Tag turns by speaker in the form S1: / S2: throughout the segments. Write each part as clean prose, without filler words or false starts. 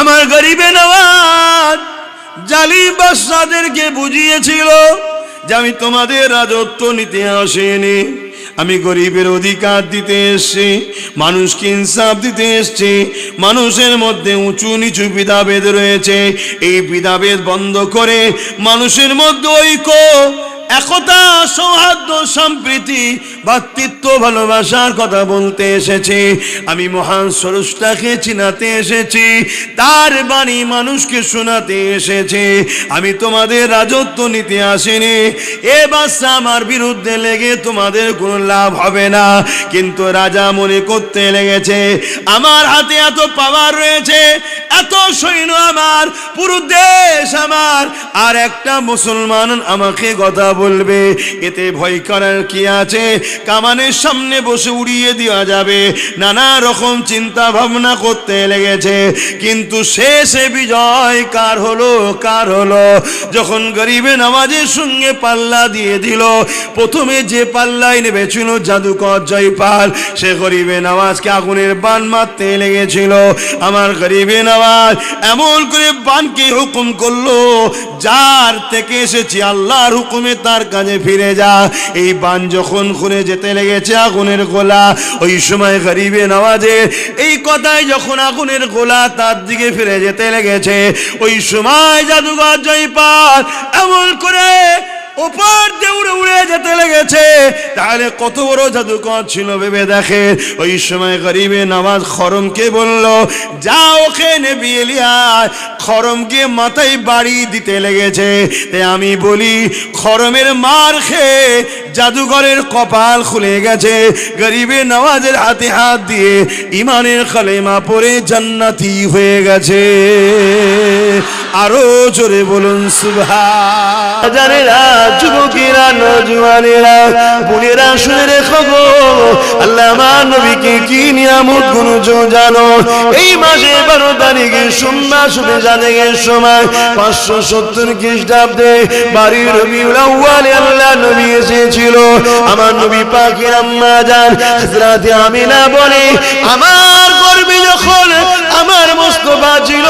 S1: আমার গরিবে নওয়াজ জালিম বাদশাদেরকে বুঝিয়েছিল যে আমি তোমাদের রাজত্ব নিতে আসিনি, আমি গরিবের অধিকার দিতে এসেছি, মানুষকে ইনসাফ দিতে এসেছি। মানুষের মধ্যে উঁচু নিচু ভেদাভেদ রয়েছে, এই ভেদাভেদ বন্ধ করে মানুষের মধ্যে ঐক্য, একতা, সৌহার্দ্য, সম্প্রীতি, ভ্রাতৃত্ব, ভালোবাসার কথা বলতে এসেছি। আমি মহান স্রষ্টাকে চিনাতে এসেছি, তার বাণী মানুষকে শোনাতে এসেছি। আমি তোমাদের রাজত্ব নিতে আসিনি। এ বাদশা আমার বিরুদ্ধে লেগে তোমাদের কোনো লাভ হবে না। কিন্তু রাজা মনে করতে লেগেছে আমার হাতে এত পাওয়ার রয়েছে, এত সৈন্য আমার, পুরো দেশ আমার, আর একটা মুসলমান আমাকে কথা বলবে, এতে ভয় করার কি আছে? কামানের সামনে বসে উড়িয়ে দেওয়া যাবে, নানা রকম চিন্তা ভাবনা করতে লেগেছে। কিন্তু শেষে বিজয় কার হলো? কার হলো? যখন গরিবে নওয়াজের সঙ্গে পাল্লা দিয়ে দিল, প্রথমে যে পাল্লাই নেমেছিল জাদুকর জয়পাল, সে গরিবে নওয়াজকে আগুনের বান মারতে লেগেছিল। আমার গরিবে নওয়াজ এমন করে বানকে হুকুম করলো, যার থেকে এসেছি আল্লাহর হুকুমে তার কাজে ফিরে যা। এই বান যখন খুলে যেতে লেগেছে আগুনের গোলা, ওই সময় গরিবে নওয়াজের এই কথায় যখন আগুনের গোলা তার দিকে ফিরে যেতে লেগেছে, ওই সময় জাদুকর জয়পাল এমন করে উপর দিয়ে উড়ে উড়ে যেতে লেগেছে। তাহলে কত বড় জাদুকর ছিল ভেবে দেখে। ওই সময় গরিবে নওয়াজ খরমকে বলল, যা ওখানে বিয়েলিয়া। খরমকে মাথায় বাড়ি দিতে লেগেছে। তাই আমি বলি, খরমের মার খেয়ে জাদুঘরের কপাল খুলে গেছে। গরিবে নওয়াজের হাতে হাত দিয়ে ইমানের কালেমা পড়ে জান্নাতি হয়ে গেছে। আরো জোরে বলুন সুবহান। জানেরা, যুবকেরা, নওজওয়ানেরা, বোনেরা, শুনে রেখো গো, আল্লাহ আমার নবীকে কি নিয়ামত গুলো জানো। এই মাসে 12 তারিখে সোমবার শুনে জানেগের সময় 570 খ্রিস্টাব্দে বাড়ির রবিউল আউয়ালে আল্লাহ নবী এসেছিল। আমার নবী পাকের আম্মা জান হযরত আমিনা বলে, আমার গর্ভে যখন আমার মুস্তাফা ছিল,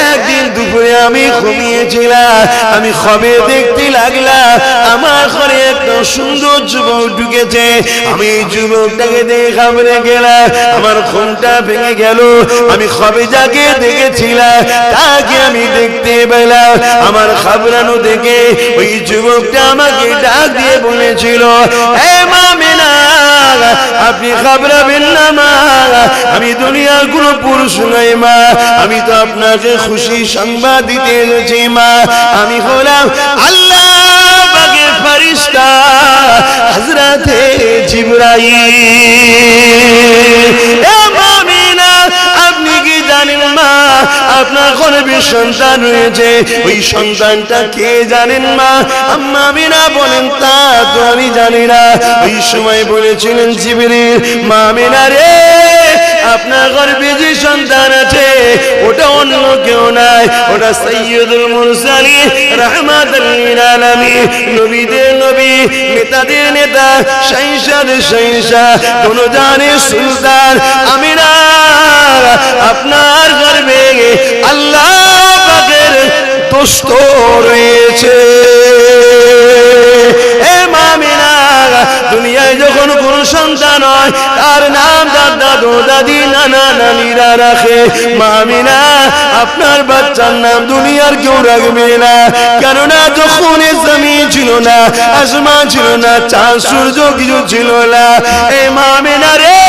S1: একদিন দুপুরে আমি ঘুমিয়েছিলাম, আমি খবে দেখতে লাগলাম আমার ঘরে একটা সুন্দর যুবক ঢুকেছে। আমি এই যুবকটাকে দেখে ঘাবড়ে গেলাম, আমার ঘুমটা ভেঙে গেল। আমি খবে যাকে দেখেছিলাম তাকে আমি দেখতে পেলাম। আমার ঘাবড়ানো দেখে ওই যুবকটা আমাকে ডাক দিয়ে বলেছিল, হে মামিনা, আপনি ঘাবড়াবেন না মা, আমি দুনিয়ার কোনো পুরুষ নই মা, আমি তো আপনাকে খুশি সংবাদ দিতে এসেছি মা। আমি হলাম আল্লাহ পাকের ফেরেশতা হযরতে জিবরাইল। এ মুমিনা, আপনি কি জানেন মা, আপনার গর্ভে সন্তান রয়েছে, ওই সন্তানটা কে জানেন মা? আম্মা আমিনা বলেন, তা তো আমি জানি না। ওই সময় বলেছিলেন জিবরিল, মা আমিনা রে, আপনার গর্ভে যে সন্তান আছে ওটা অন্য কেউ নাই, ওটা সাইয়্যিদুল মুরসালিন রাহমাতুল লিল আলামিন, নবীদের নবী, নেতাদের নেতা, শাহিনশাদের শাহিনশাহ, দোনোজানের সুলতান আমিনা, আপনার গর্ভে আল্লাহ পাকের দোস্ত রয়েছে। এ মামিনা, দুনিয়ায় যখন কোন সন্তান হয় তার নাম তার দাদু দাদি নানা নানিরা রাখে। মামিনা, আপনার বাচ্চার নাম দুনিয়ার কেউ রাখবে না, কেননা যখন জমিন ছিল না, আসমান ছিল না, চাঁদ সূর্য কিছু ছিল না। এ মামিনা রে,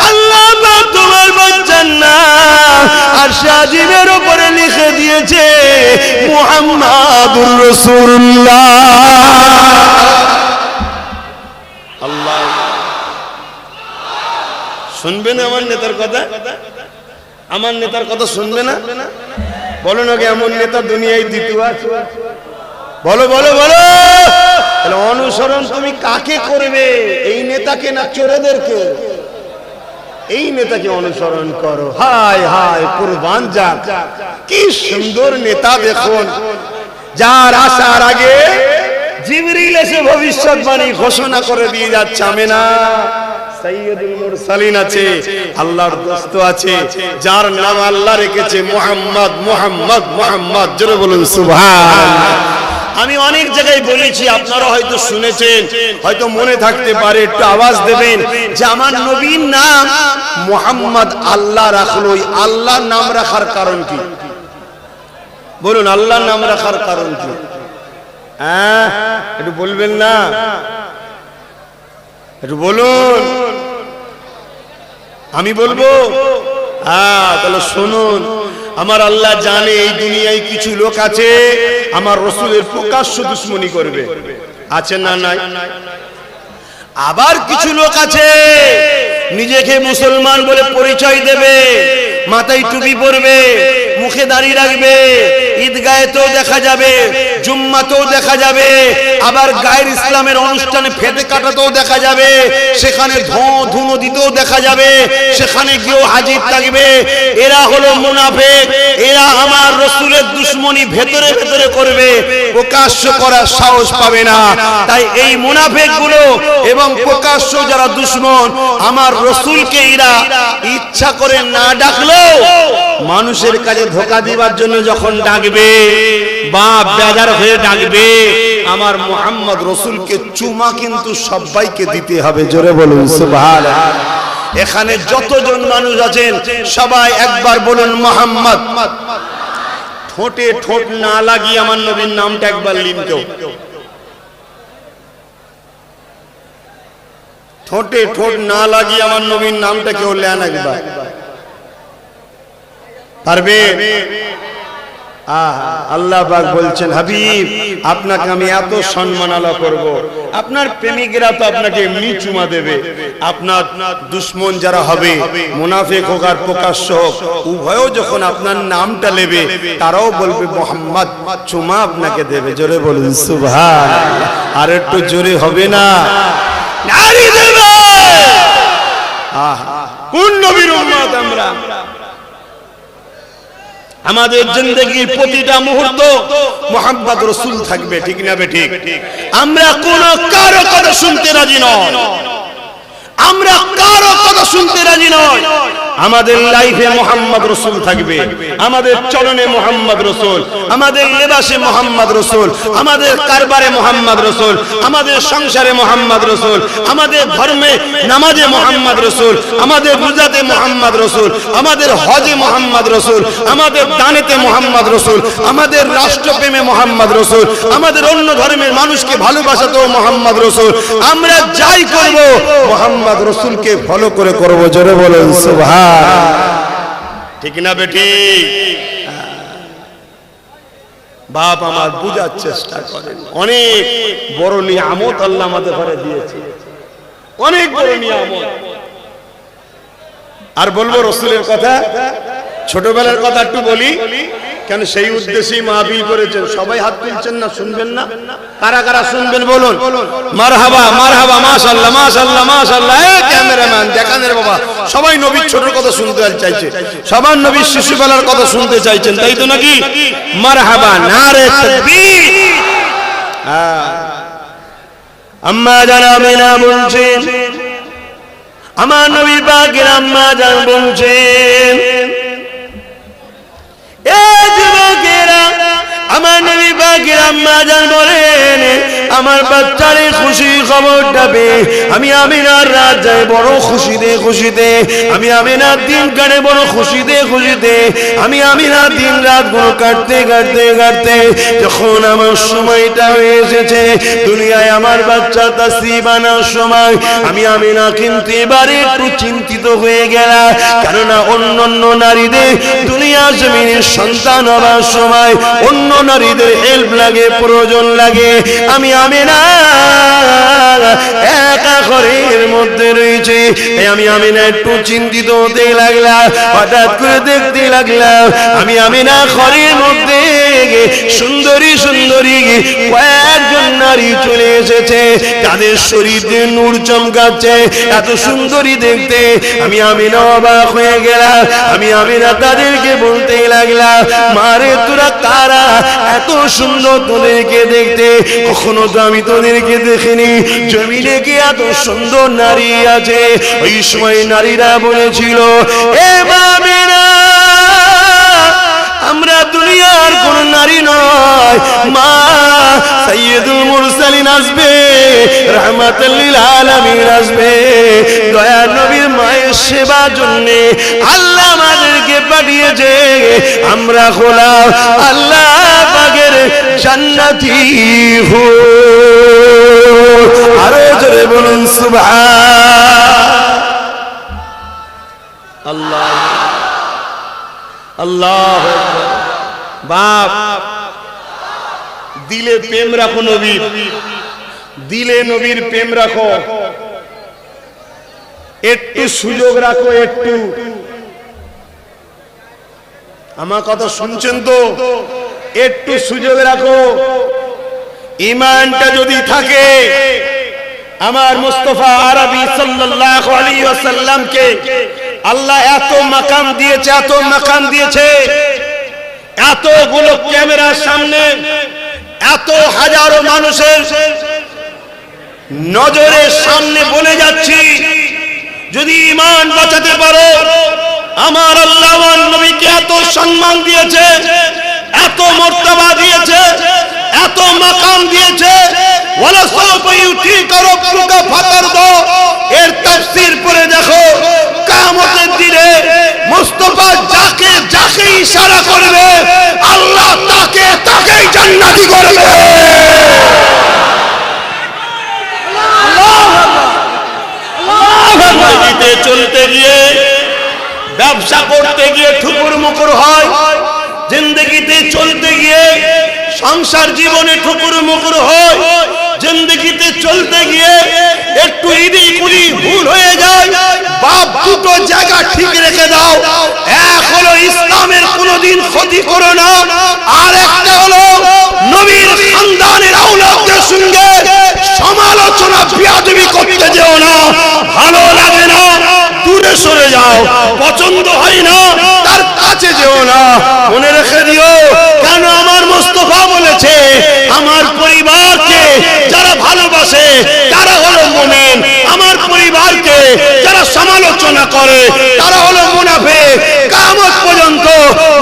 S1: আল্লাহ পাক তোমার বাচ্চার নাম আরশে আজিমের উপরে লিখে দিয়েছে মুহাম্মাদুর রাসূলুল্লাহ। আল্লাহ শুনবে না আমার নেতার কথা? আমার নেতার কথা শুনবে না? বলো না, এমন নেতা দুনিয়ায় দ্বিতীয় আছে? বলো বলো বলো। তাহলে অনুসরণ তুমি কাকে করবে? এই নেতাকে না চোরেদেরকে? এই নেতাকে অনুসরণ করো। হায় হায়, কুরবান যাক, কি সুন্দর নেতা দেখুন, যার আসার আগে জিবরিল এসে ভবিষ্যৎবাণী ঘোষণা করে দিয়ে যাচ্ছে, আমিনা সাইয়্যিদুল মুরসালিন আছে, আল্লাহর দোস্ত আছে, যার নাম আল্লাহ রেখেছে মুহাম্মদ। মুহাম্মদ মুহাম্মদ জোরে বলুন সুবহানাল্লাহ। আমি অনেক জায়গায় বলেছি, আপনারা হয়তো শুনেছেন, হয়তো মনে থাকতে পারে, একটু আওয়াজ দেবেন যে আমার নবীর নাম মুহাম্মদ আল্লাহ রাখলো। আল্লাহর নাম রাখার কারণ কি বলুন? আল্লাহর নাম রাখার কারণ কি? হ্যাঁ, একটু বলবেন না? একটু বলুন। আমি বলবো? হ্যাঁ, তাহলে শুনুন। আমার আল্লাহ জানে এই দুনিয়ায় কিছু লোক আছে আমার রাসূলের প্রকাশ্য দুশমনি করবে, আছে না নাই? আবার কিছু লোক আছে নিজেকে মুসলমান বলে পরিচয় দেবে, মাথায় টুপি পরবে, মুখে দাড়ি রাখবে, ঈদগাহেতেও দেখা যাবে, জুম্মাতেও দেখা যাবে, আবার গায়ের ইসলামের অনুষ্ঠানে ফেটে কাটাতেও দেখা যাবে, সেখানে ধুনো দিতেও দেখা যাবে, সেখানে গিয়েও হাজির থাকবে। এরা হলো মুনাফিক। এরা আমার রাসূলের দুশমনি ভেতরে ভেতরে করবে, প্রকাশ্য করার সাহস পাবে না। তাই এই মুনাফিকগুলো এবং প্রকাশ্য যারা দুশমন আমার রাসূলকে এরা ইচ্ছা করে না ডাকলো, মানুষের কাছে ধোঁকা দিবার জন্য যখন ডাকবে বা বেজার হয়ে ডাকবে, আমার মুহাম্মদ রাসূলকে চুমা কিন্তু সবাইকে দিতে হবে। জোরে বলুন সুবহানাল্লাহ। এখানে যতজন মানুষ আছেন সবাই একবার বলুন মুহাম্মদ। ঠোঁটে ঠোঁট না লাগিয়ে আমার নবীর নামটা একবার লিন কেউ। ঠোঁটে ঠোঁট না লাগিয়ে আমার নবীর নামটা কেউ লেন একবার, পারবে? আল্লাহ পাক বলছেন, হাবিব আপনাকে আমি এত সম্মান আলা করব, আপনার প্রেমিকরা তো আপনাকে এমনি চুমা দেবে, আপনার দুশমন যারা হবে, মুনাফিক হোক আর প্রকাশ্য হোক, উভয়ও যখন আপনার নামটা নেবে তারাও বলবে মুহাম্মদ, চুমা আপনাকে দেবে। জোরে বলুন সুবহানাল্লাহ। আর একটু জোরে হবে না? নারী দেবে। কোন নবীর উম্মত আমরা? আমাদের জিন্দেগির প্রতিটা মুহূর্ত মুহাম্মদ রাসূল থাকবে, ঠিক না বেঠিক? আমরা কোন কারো কথা শুনতে রাজি নই, আমরা কারো কথা শুনতে রাজি নই। আমাদের লাইফে মুহাম্মদ রাসূল থাকবে, আমাদের চলনে মুহাম্মদ রাসূল, আমাদের লেবাসে মুহাম্মদ রাসূল, আমাদের কারবারে মুহাম্মদ রাসূল, আমাদের সংসারে মুহাম্মদ রাসূল, আমাদের ধর্মে নামাজে মুহাম্মদ রাসূল, আমাদের রোজাতে মুহাম্মদ রাসূল, আমাদের হজে মুহাম্মদ রাসূল, আমাদের দানেতে মুহাম্মদ রাসূল, আমাদের রাষ্ট্রপ্রেমে মুহাম্মদ রাসূল, আমাদের অন্য ধর্মের মানুষকে ভালোবাসাতেও মুহাম্মদ রাসূল। আমরা যাই করব মুহাম্মদ রাসূলকে ফলো করে করব। জোরে বলুন সুবহান। ঠিক না বেটি? বাপ আমার বুঝার চেষ্টা করেন, অনেক বড় নিয়ামত আল্লাহ আমাদের ঘরে দিয়েছে, অনেক বড় নিয়ামত। আর বলবো রাসূলের কথা, ছোটবেলার কথা একটু বলি, কেন সেই উদ্দেশ্যেই মাহফিল করেছেন। সবাই হাত তুলছেন না, শুনবেন না? কারা কারা শুনবেন বলুন? মারহাবা মারহাবা, মাশাআল্লাহ মাশাআল্লাহ মাশাআল্লাহ। এই ক্যামেরাম্যান দেখান রে বাবা, সবাই নবীর ছোটর কথা শুনতে চাইছে, সবাই নবীর শিশুবেলার কথা শুনতে চাইছেন, তাই তো নাকি? মারহাবা, নারে তাকবীর। আম্মা জান আমিনা বলছেন, আমার নবী পাকের আম্মা জান বলছেন, আমার নবী পাকের আম্মা জান বলেন, আমার বাচ্চার খুশি খবরটা পেয়ে আমি আমিনার রাত যাই বড় খুশিতে খুশিতে, আমি আমিনার দিন কাটে বড় খুশিতে খুশিতে, আমি আমিনার দিন রাত গুলো কাটতে কাটতে কাটতে যখন আমার সময়টা হয়ে এসেছে, দুনিয়ায় আমার বাচ্চা তাসরিফ আনার সময়, আমি আমিনা কিন্তু এবারে একটু চিন্তিত হয়ে গেলাম। কেননা অন্য অন্য নারীদের দুনিয়া জমিনের সন্তান হবার সময় অন্য নারীদের হেল্প লাগে, প্রয়োজন লাগে, আমি আমিনা একা ঘরের মধ্যে রয়েছে। আমি আমিনা একটু চিন্তিত হতে লাগলাম। হঠাৎ করে দেখতে লাগলাম আমি আমিনা ঘরের মধ্যে সুন্দরী সুন্দরী কয়েকজন নারী চলে এসেছে, তাদের শরীরে নূর চমকাচ্ছে, এত সুন্দরী দেখতে। আমি আমিনা অবাক হয়ে গেলাম। আমি আমিনা তাদেরকে বলতে লাগলাম, মারে তোরা কারা, এত সুন্দর তোদেরকে দেখতে, কখনো তো আমি তোদেরকে দেখিনি, জমিনে কি এত সুন্দর নারী আছে? ওই সময় নারীরা বলেছিল, এ আমিনা, আমরা দুনিয়ার কোন নারী নয়, মা সাইয়্যিদুল মুরসালিন আসবে, রাহমাতুল লিল আলামিন আসবে, দয়ার নবীর মায়ের সেবার জন্য আল্লাহ আমাদেরকে পাঠিয়েছে, আমরা হলাম আল্লাহ পাকের জান্নাতি হুর। আরো জোরে বলুন সুবহান আল্লাহ আল্লাহ। বাপ, দিলে প্রেম রাখো নবীর, দিলে নবীর প্রেম রাখো, একটু সুযোগ রাখো, একটু। আমার কথা শুনছেন তো? একটু সুযোগ রাখো। ঈমানটা যদি থাকে, আমার মুস্তাফা আরবি সাল্লাল্লাহু আলাইহি ওয়াসাল্লামকে আল্লাহ এত মাকাম দিয়েছে, এত মাকাম দিয়েছে, এতগুলো ক্যামেরার সামনে, এত হাজারো মানুষের নজরের সামনে বলে যাচ্ছি, যদি ঈমান বাঁচাতে পারো, আমার আল্লাহ নবীকে এত সম্মান দিয়েছে, এত মর্তবা দিয়েছে, এত মাকাম দিয়েছে। ওয়ালা সাওফা ইউতিকা রাব্বুকা ফাতারদা, এর তাফসীর পড়ে দেখো, কিয়ামতের দিনে মুস্তাফা যাকে যাকে ইশারা করবে, আল্লাহ তাকে তাকেই জান্নাতি করবে। জিতে চলতে গিয়ে, ব্যবসা করতে গিয়ে ঠুকুর মুকুর হয়, জিন্দেগিতে চলতে গিয়ে সংসার জীবনে ঠুকুর মুকুর হয়, জিন্দেগিতে চলতে গিয়ে একটু ইদি কুলি ভুল হয়ে যায়। বাপ, দুটো জায়গা ঠিক রেখে দাও, এক হলো ইসলামের কোনোদিন ক্ষতি করো না, আর একটা হলো নবীর খানদানের আওলাদদের সঙ্গে সমালোচনা বিয়াদবি করতে যেও না, ভালো লাগে না, দূরে সরে যাও, পছন্দ হয় না, তার কাছে যেও না। মনে রেখে দিও, কেন আমার মুস্তাফা বলেছে, আমার পরিবারকে যারা ভালোবাসে তারা হলো মুমিন, আমার পরিবারকে যারা সমালোচনা করে তারা হলো মুনাফিক। কিয়ামত পর্যন্ত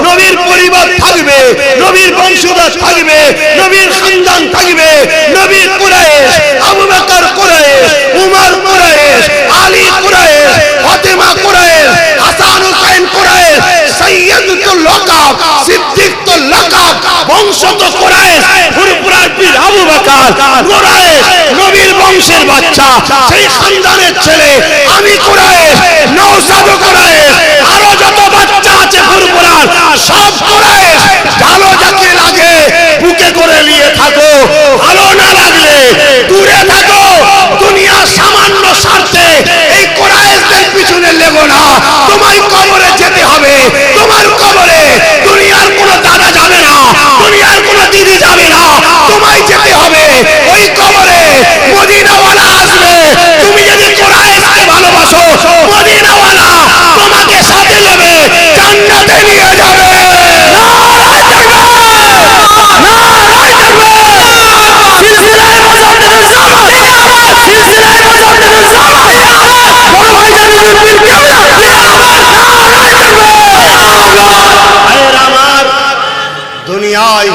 S1: নবীর পরিবার থাকবে, নবীর বংশধর থাকবে, নবীর খানদান থাকবে, নবীর কুরাইশ, আবু বকর কুরাইশ, উমর কুরাইশ, আলী কুরাইশ, ফাতেমা কুরাইশ, হাসান হুসাইন কুরাইশ, সাইয়্যিদুল লাকাব, সিদ্দিকুল লাকাব, বংশ তো কুরাইশ, ফুরফুরার পীর আবু বকর কুরাইশ, নবীর বংশের বাচ্চা, সেই খানদানের ছেলে আমি কুরাইশ, নওশাদ কুরাইশ, আরো যত বাচ্চা আছে ফুরফুরার সব কুরাইশ। ভালো যাকে লাগে বুকে করে নিয়ে থাকো, ভালো না লাগলে দূরে থাকো। দুনিয়ার সামান্য স্বার্থে এই কুরাইশদের পিছনে লেগো না, তোমার কবরে যেতে হবে, তোমার কবরে দুনিয়ার কোনো দাদা যাবে না, দুনিয়ার কোনো দিদি যাবে না, তোমায় যেতে হবে ওই কবরে। মদিনাওয়ালা আসবে, তুমি যদি কুরাইশকে ভালোবাসো, মদিনাওয়ালা তোমাকে সাথে নেবে, জান্নাতে নিয়ে যাবে। নারায়ে তাকবীর, নারায়ে তাকবীর, সিলসিলায়ে মুজাদ্দিদুল জামান, সিলসিলায়ে মুজাদ্দিদুল জামান, বড় ভাই জামিলুল বীর কেবলা, নারায়ে তাকবীর। আমার দুনিয়ায়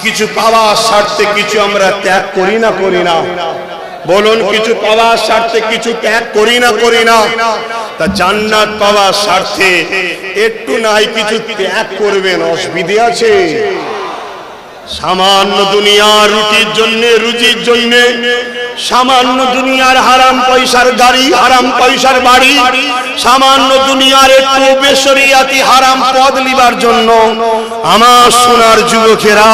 S1: কিছু পাওয়ার স্বার্থে কিছু আমরা ত্যাগ করি না, করি না? বলুন, কিছু পাওয়ার স্বার্থে কিছু ত্যাগ করি না, করি না? তা জান্নাত পাওয়ার স্বার্থে একটু নাই কিছু ত্যাগ করবেন, অসুবিধে আছে? সামান্য দুনিয়ার রুটির জন্য, রুজির জন্য, সামান্য দুনিয়ার হারাম পয়সার গাড়ি, হারাম পয়সার বাড়ি, সামান্য দুনিয়ার একটু বেশরিয়াতি হারাম পদ লিবার জন্য আমার সোনার যুবকেরা,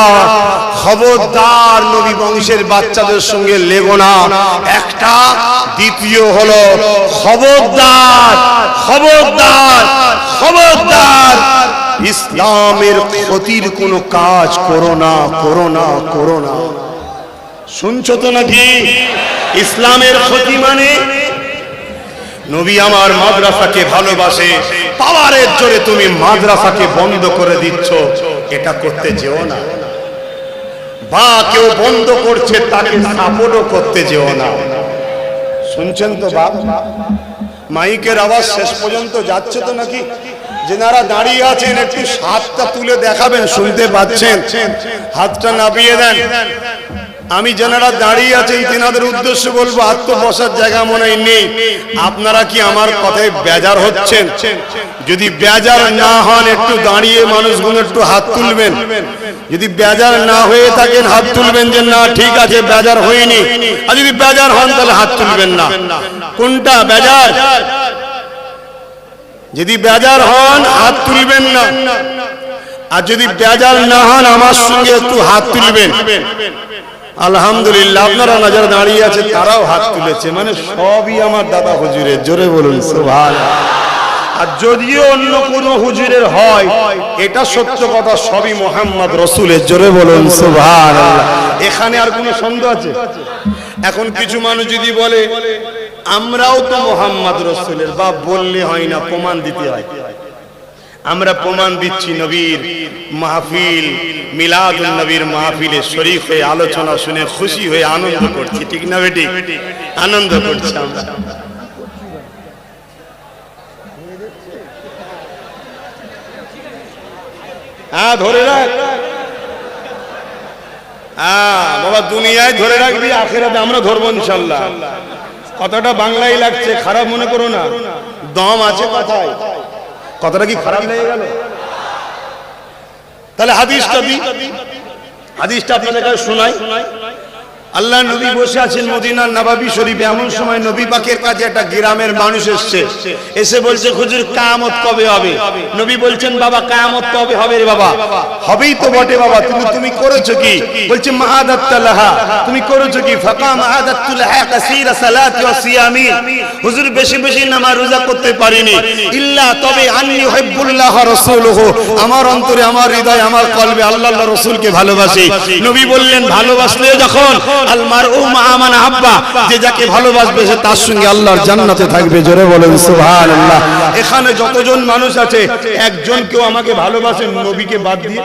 S1: খবরদার নবী বংশের বাচ্চাদের সঙ্গে লেগো না। একটা, দ্বিতীয় হলো খবরদার, খবরদার, খবরদার ইসলামের ক্ষতির কোনো কাজ করো না, করো না, করো না। শুনছো তো নাকি? ইসলামের ক্ষতি মানে নবী আমার মাদ্রাসাকে ভালোবাসে, পাওয়ারের জোরে তুমি মাদ্রাসাকে বন্ধ করে দিচ্ছ, এটা করতে যেও না। বা কেউ বন্ধ করছে তাকে সাপোর্টও করতে যেও না। শুনছেন তো বাপ? মাইকের আওয়াজ শেষ পর্যন্ত যাচ্ছে তো নাকি? যেনারা দাঁড়িয়ে আছেন একটু হাতটা তুলে দেখাবেন, শুনতে পাচ্ছেন? হাতটা নামিয়ে দেন। আমি যেনারা দাঁড়িয়ে আছেন তেনাদের উদ্দেশ্যে বলবো, হাত তো বসার জায়গা মনে নেই। আপনারা কি আমার কথায় বেজার হচ্ছেন? যদি বেজার না হন একটু দাঁড়িয়ে মানুষগুলো একটু হাত তুলবেন। যদি বেজার না হয়ে থাকেন হাত তুলবেন যে না ঠিক আছে বেজার হয়নি, আর যদি বেজার হন তাহলে হাত তুলবেন না। কোনটা বেজার? যদি বেজার হন হাত তুলবেন না, আর যদি বেজার না হন আমার সঙ্গে একটু হাত তুলবেন। আলহামদুলিল্লাহ, আপনারা নজর দাঁড়িয়ে আছে তারাও হাত তুলেছে, মানে সবই আমার দাদা হুজুরের। জোরে বলুন সুবহানাল্লাহ। আর যদিও অন্য কোন হুজুরের হয়, এটা সত্য কথা, সবই মুহাম্মদ রাসূলের। জোরে বলুন সুবহানাল্লাহ। এখানে আর কোনো সন্দেহ আছে? এখন কিছু মানুষ যদি বলে আমরাও তো মুহাম্মদ রাসূলের, বা বললে হয় না, প্রমাণ দিতে হয়। আমরা প্রমাণ দিচ্ছি, নবীর মাহফিল, মিলাদুন নবীর মাহফিলে শরীক হয়ে আলোচনা শুনে খুশি হয়ে আনন্দ করছি, ঠিক না বেটি? আনন্দ করছি আমরা। হ্যাঁ ধরে রাখ, হ্যাঁ বাবা, দুনিয়ায় ধরে রাখবি, আখিরাতে আমরা ধরবো ইনশাআল্লাহ। কথাটা বাংলায় লাগছে, খারাপ মনে করো না, দম আছে কথায়। কথাটা কি খারাপ লেগে গেল? তাহলে হাদিসটা দি, হাদিসটা আপনাদের কাছে শোনাই। আল্লাহ নবী বসে আছেন মদিনার নববী শরীফে। এমন সময় নবী পাকের কাছে একটা গ্রামের মানুষ এসেছে, এসে বলছে হুজুর কিয়ামত কবে হবে? নবী বলছেন বাবা কিয়ামত কবে হবে রে বাবা? হবেই তো বটে বাবা, তুমি করেছো কি? বলছে মাআদাতুল্লাহা, তুমি করেছো কি? ফাকা মাআদাতুল্লাহা কাসীরা সালাতি ওয়া সিয়ামি, হুজুর বেশি বেশি নামাজ রোজা করতে পারিনি, ইল্লা তবে আন্নী উহিব্বুল্লাহ রাসূলুহু, আমার অন্তরে আমার হৃদয় আমার কলবে আল্লাহর রাসূলকে ভালোবাসি। নবী বললেন ভালোবাসলে যখন আল মারউ মা মান আহাব্বা, যে যাকে ভালোবাসবে সে তার সঙ্গে আল্লাহর জান্নাতে থাকবে। জোরে বলেন সুবহানাল্লাহ। এখানে যতজন মানুষ আছে একজন কেউ আমাকে ভালোবাসেন নবীকে বাদ দিয়ে?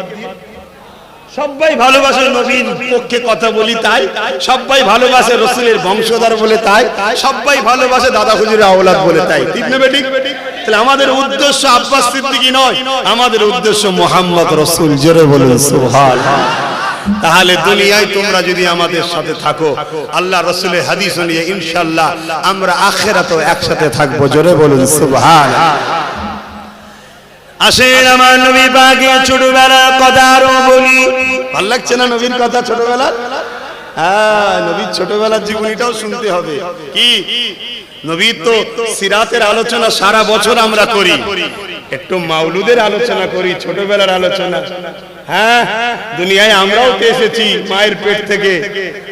S1: সবাই ভালোবাসে নবীর পক্ষে কথা বলি তাই, সবাই ভালোবাসে রাসূলের বংশধর বলে তাই, সবাই ভালোবাসে দাদা হুজুরের আওলাদ বলে তাই, ঠিক না বেটি? তাহলে আমাদের উদ্দেশ্য আব্বাস সিদ্দিকী নয়, আমাদের উদ্দেশ্য মুহাম্মদ রাসূল। জোরে বলেন সুবহানাল্লাহ। তাহলে দুনিয়ায় তোমরা যদি আমাদের সাথে থাকো, আল্লাহ রাসূলের হাদিস নিয়ে ইনশাআল্লাহ আমরা আখিরাতেও একসাথে থাকবো। জোরে বলুন সুবহানাল্লাহ। আসেন আমার নবী পাকের ছোটবেলার কথা আরো বলি। ভালো লাগছে না নবীর কথা ছোটবেলা? হ্যাঁ, নবীর ছোটবেলার জীবনীটাও শুনতে হবে। কি নবীর তো সিরাতের আলোচনা সারা বছর আমরা করি, একটু মাওলুদের আলোচনা করি, ছোটবেলার আলোচনা। হ্যাঁ, দুনিয়ায় আমরাও তো এসেছি মায়ের পেট থেকে,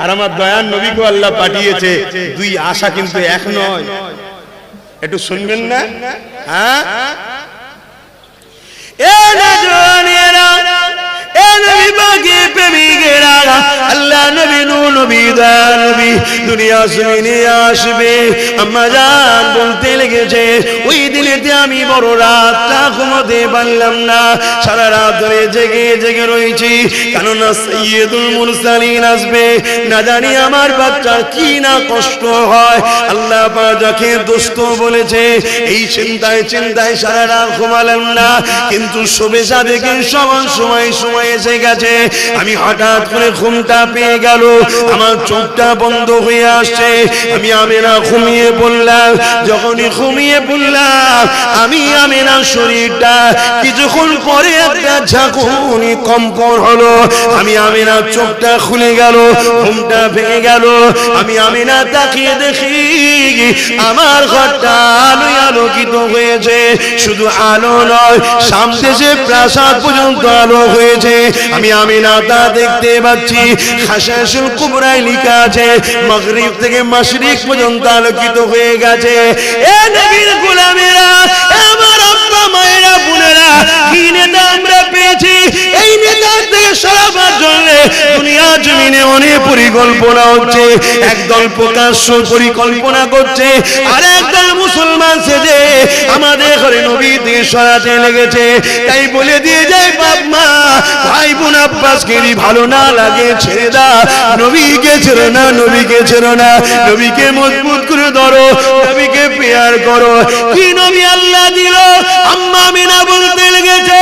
S1: আর আমার দয়ার নবীকে আল্লাহ পাঠিয়েছে। দুই আশা কিন্তু এক নয়, একটু শুনবেন না? হ্যাঁ, আল্লাহ নবী নবী নবী দুনিয়া জমিনে আসবে। আম্মা জান বলতে লেগেছে ওই দিনেতে আমি বড় রাতটা ঘুমোতে পারলাম না, সারা রাত ধরে জেগে জেগে রয়েছি, কেননা সাইয়্যিদুল মুরসালিন আসবে। না জানি আমার বাচ্চার কি না কষ্ট হয়। আল্লাহ পাক যাকে দোস্ত বলেছে, এই চিন্তায় চিন্তায় সারা রাত ঘুমালাম না, কিন্তু শোবে দেখে সমান সময় এসে গেছে। আমি হঠাৎ করে ঘুমটা পেয়ে গেল, আমার চোখটা বন্ধ হয়ে আসছে। আমি আমেনা ঘুমিয়ে পড়লাম। যখনই ঘুমিয়ে পড়লাম আমি আমেনার শরীরটা কিছুক্ষণ পরে একটা ঝাঁকুনি কম্পন হলো। আমি আমেনার চোখটা খুলে গেল, ঘুমটা ভেঙে গেল। আমি আমেনা তাকিয়ে দেখি আমার ঘরটা আলোয় আলোকিত হয়েছে। শুধু আলো নয়, সামনে যে প্রাসাদ পর্যন্ত আলো হয়েছে। আমি আমিনা তা দেখতে পাচ্ছি। হাসাসুল কুবরায় লেখা আছে মাগরিব থেকে মাশরিক পর্যন্ত আলোকিত হয়ে গেছে। এ নবীর গোলামেরা, আমার আব্বা মায়েরা বোনেরা, কি নেতা আমরা পেয়েছি, এই নেতার থেকে সরাবার জন্য দুনিয়া জমিনে অনেক পরিকল্পনা হচ্ছে। একদল প্রকাশ্য পরিকল্পনা করছে, আর একদল মুসলমান সেজে আমাদের ঘরে নবী থেকে সরাতে লেগেছে। তাই বলে দিয়ে যায় বাপ মা, ভাই বোন আব্বাসকে ভালো না লাগে ছেড়ে দা, নবীকে ছেড়ো না, নবীকে ছেড়ো না, নবীকে মজবুত করে ধরো, নবীকে প্রেয়ার করো। কি নবী আল্লাহ দিল। আম্মা আমিনা বলতে লেগেছে,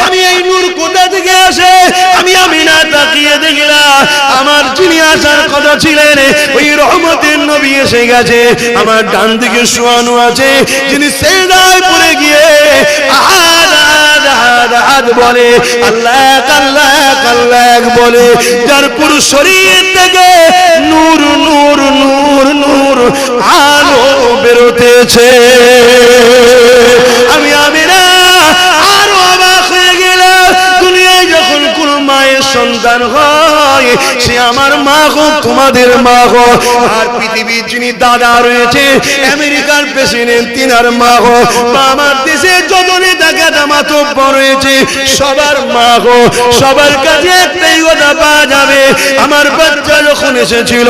S1: আমি এই নূর কোথা থেকে আসে? আমি আমিনা তাকিয়ে দেখলাম আমার যিনি আসার কথা ছিলেন ওই রহমতের নবী এসে গেছে। আমার ডান দিকে শোয়ানো আছে, যিনি সেজদায় পড়ে গিয়ে আহাদ আহাদ আহাদ আহাদ বলে, আল্লাহ আল্লাহ আল্লাহ বলে, যার পুরো শরীর থেকে নূর নূর নূর নূর আলো বেরোতেছে। আমি আমিনা আরো অবাক হয়ে গেলাম। দুনিয়ায় যখন কোন মায়ের সন্তান হয়, সে আমার মা হোক, তোমাদের মা হোক, আর পৃথিবীর যিনি দাদা রয়েছে আমেরিকার প্রেসিডেন্ট, তিনার মা হোক, বা আমার দেশে যত নেতা গাদা মাতব্বর রয়েছে সবার মা হোক, সবার কাছে একটাই কথা পাওয়া যাবে, আমার বাচ্চা যখন এসেছিল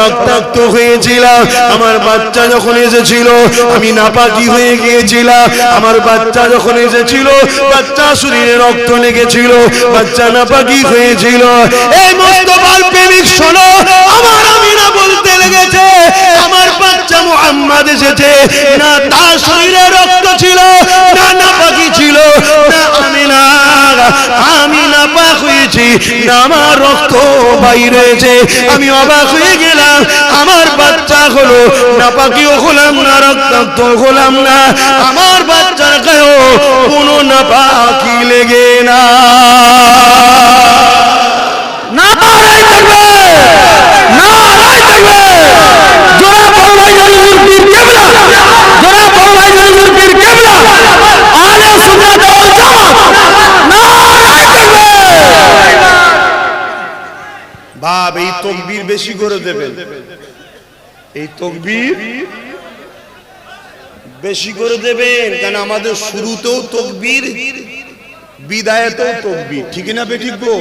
S1: রক্তাক্ত হয়েছিলাম, আমার বাচ্চা যখন এসেছিল আমি নাপাকি হয়ে গিয়েছিলাম, আমার বাচ্চা যখন এসেছিল বাচ্চা শরীরে রক্ত লেগেছিল, বাচ্চা নাপাকি হয়েছিল। এই মুস্তাফার প্রেমিক শোনো, আমার আমিনা বলতে লেগেছে, আমার বাচ্চা মুহাম্মদ এসেছে, না তার শরীরে রক্ত ছিল, না নাপাকি ছিল, না আমি নাপাক হয়েছি, না আমার রক্ত বাইরেছে। আমি অবাক হয়ে গেলাম, আমার বাচ্চা হলো নাপাকিও হলাম না, রক্তাক্ত হলাম না, আমার বাচ্চার গায়েও কোনো নাপাকি লেগে না। নারায়ে তাকবীর, নারায়ে তাকবীর, জোরে বলো ভাই হুজুর পীর কেবলা, জোরে বলো ভাই হুজুর পীর কেবলা, আলে সুন্নাত ওয়াল জামাত, নারায়ে তাকবীর। বাপ, এই তাকবীর বেশি করে দেবেন, এই তাকবীর বেশি করে দেবেন, কারণ আমাদের শুরুতেও তাকবীর, বিদায়েতেও তাকবীর, ঠিক না বেঠিক গো?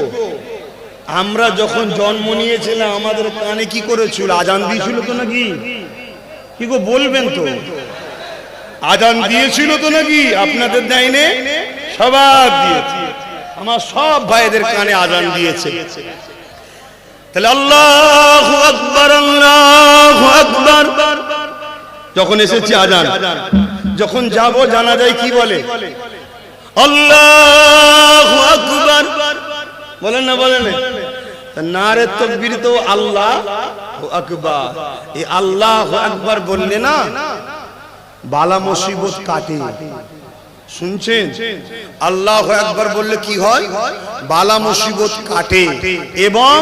S1: আমরা যখন জন্ম নিয়েছিলাম আমাদের কানে কি করেছিল? আজান দিয়েছিল তো নাকি? কি গো বলবেন তো? আজান দিয়েছিল তো নাকি? আপনাদের দেয়নি? সবার দিয়েছে, আমার সব ভাইদের কানে আজান দিয়েছে। তাহলে আল্লাহু আকবার, আল্লাহু আকবার যখন এসেছে আজান, যখন যাব জানাজায় কি বলে? আল্লাহু আকবার বলেন না, বলেন না? নারে তাকবীর তো আল্লাহু আকবার, এই আল্লাহু আকবার বললে না বালা মুসিবত কাটে। শুনছেন? আল্লাহু আকবার বললে কি হয়? বালা মুসিবত কাটে। এবং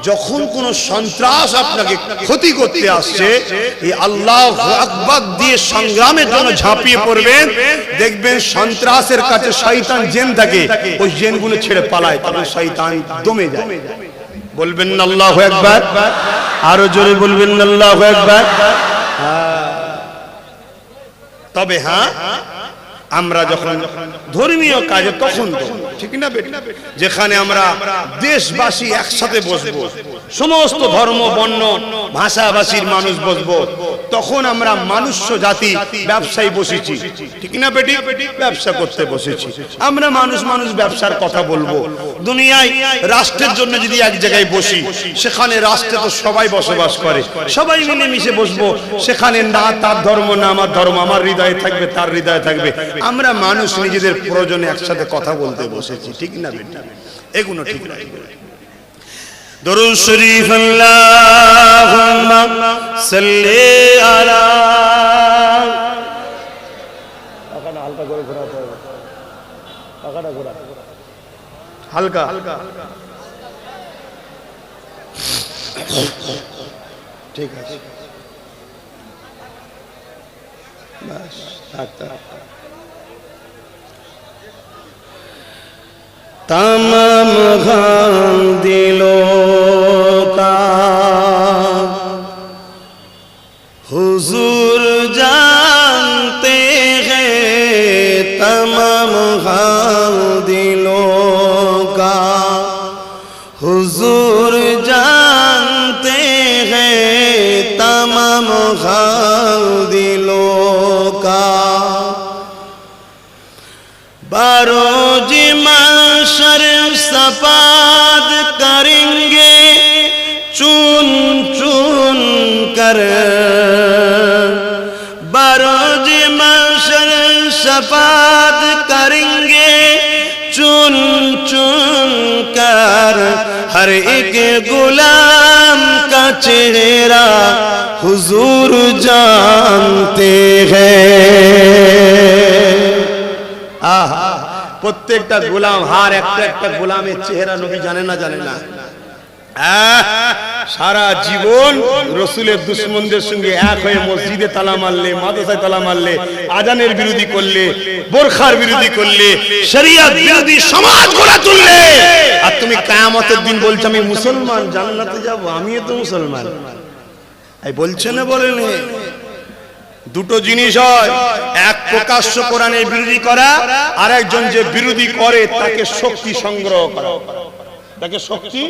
S1: যখন কোন সন্ত্রাস আপনাকে ক্ষতি করতে আসছে, এই আল্লাহু আকবার দিয়ে সংগ্রামের জন্য ঝাঁপিয়ে পড়বেন, দেখবেন সন্ত্রাসের কাছে শয়তান জিন থাকে, ওই জিনগুলো ছেড়ে পালায়, তখন শয়তান দমে যায়। বলবেন না আল্লাহু আকবার? আরো জোরে বলবেন না আল্লাহু আকবার? তবে হ্যাঁ, আমরা যখন ধর্মীয় কাজে তখন ঠিক না বেটি, যেখানে আমরা দেশবাসী একসাথে বসবো, সমস্ত ধর্ম বর্ণ ভাষাভাষীর মানুষ বসবো, তখন আমরা মানুষ্য জাতি ব্যবসায়ী বসেছি, ঠিক না বেটি? ব্যবসা করতে বসেছি আমরা, মানুষ মানুষ ব্যবসার কথা বলবো। দুনিয়ায় রাষ্ট্রের জন্য যদি এক জায়গায় বসি, সেখানে রাষ্ট্রে তো সবাই বসবাস করে, সবাই মিলে মিশে বসবো, সেখানে না তার ধর্ম না আমার ধর্ম, আমার হৃদয়ে থাকবে তার হৃদয়ে থাকবে, আমরা মানুষ নিজেদের প্রয়োজনে একসাথে কথা বলতে বসেছি, ঠিক না বেটা? এগুলো ঠিক না। দরুদ শরীফ আল্লাহুম্মা সাল্লি আলা, আকানা হালকা করে ঘোরাতে হবে, আকানা ঘোরা হালকা হালকা, ঠিক আছে বাস, থাক থাক। तमाम गम दिलों का हुजूर जानते हैं, बरोज महशर शफाअत करेंगे चुन चुन कर हर एक गुलाम का चेहरा हुजूर जानते हैं। आहा, প্রত্যেকটা গোলাম হার একটা একটা গোলামের চেহারা নবী জানে না জানে না। সারা জীবন রসুলের দুশমনদের সঙ্গে এক হয়ে মসজিদে তালা মারলে, মাদ্রাসায় তালা মারলে, আজানের বিরোধী করলে, বোরখার বিরোধী করলে, শরিয়ত বিরোধী সমাজ গড়ে তুললে, আর তুমি কিয়ামতের দিন বলছো আমি মুসলমান, জান্নাতে যাব, আমিও তো মুসলমান। এই বলছে না বলেন? দুটো জিনিস হয়, এক প্রকাশ্য কোরআনের বিরোধী করা, আর একজন যে বিরোধী করে তাকে শক্তি সংগ্রহ করা, তাকে শক্তি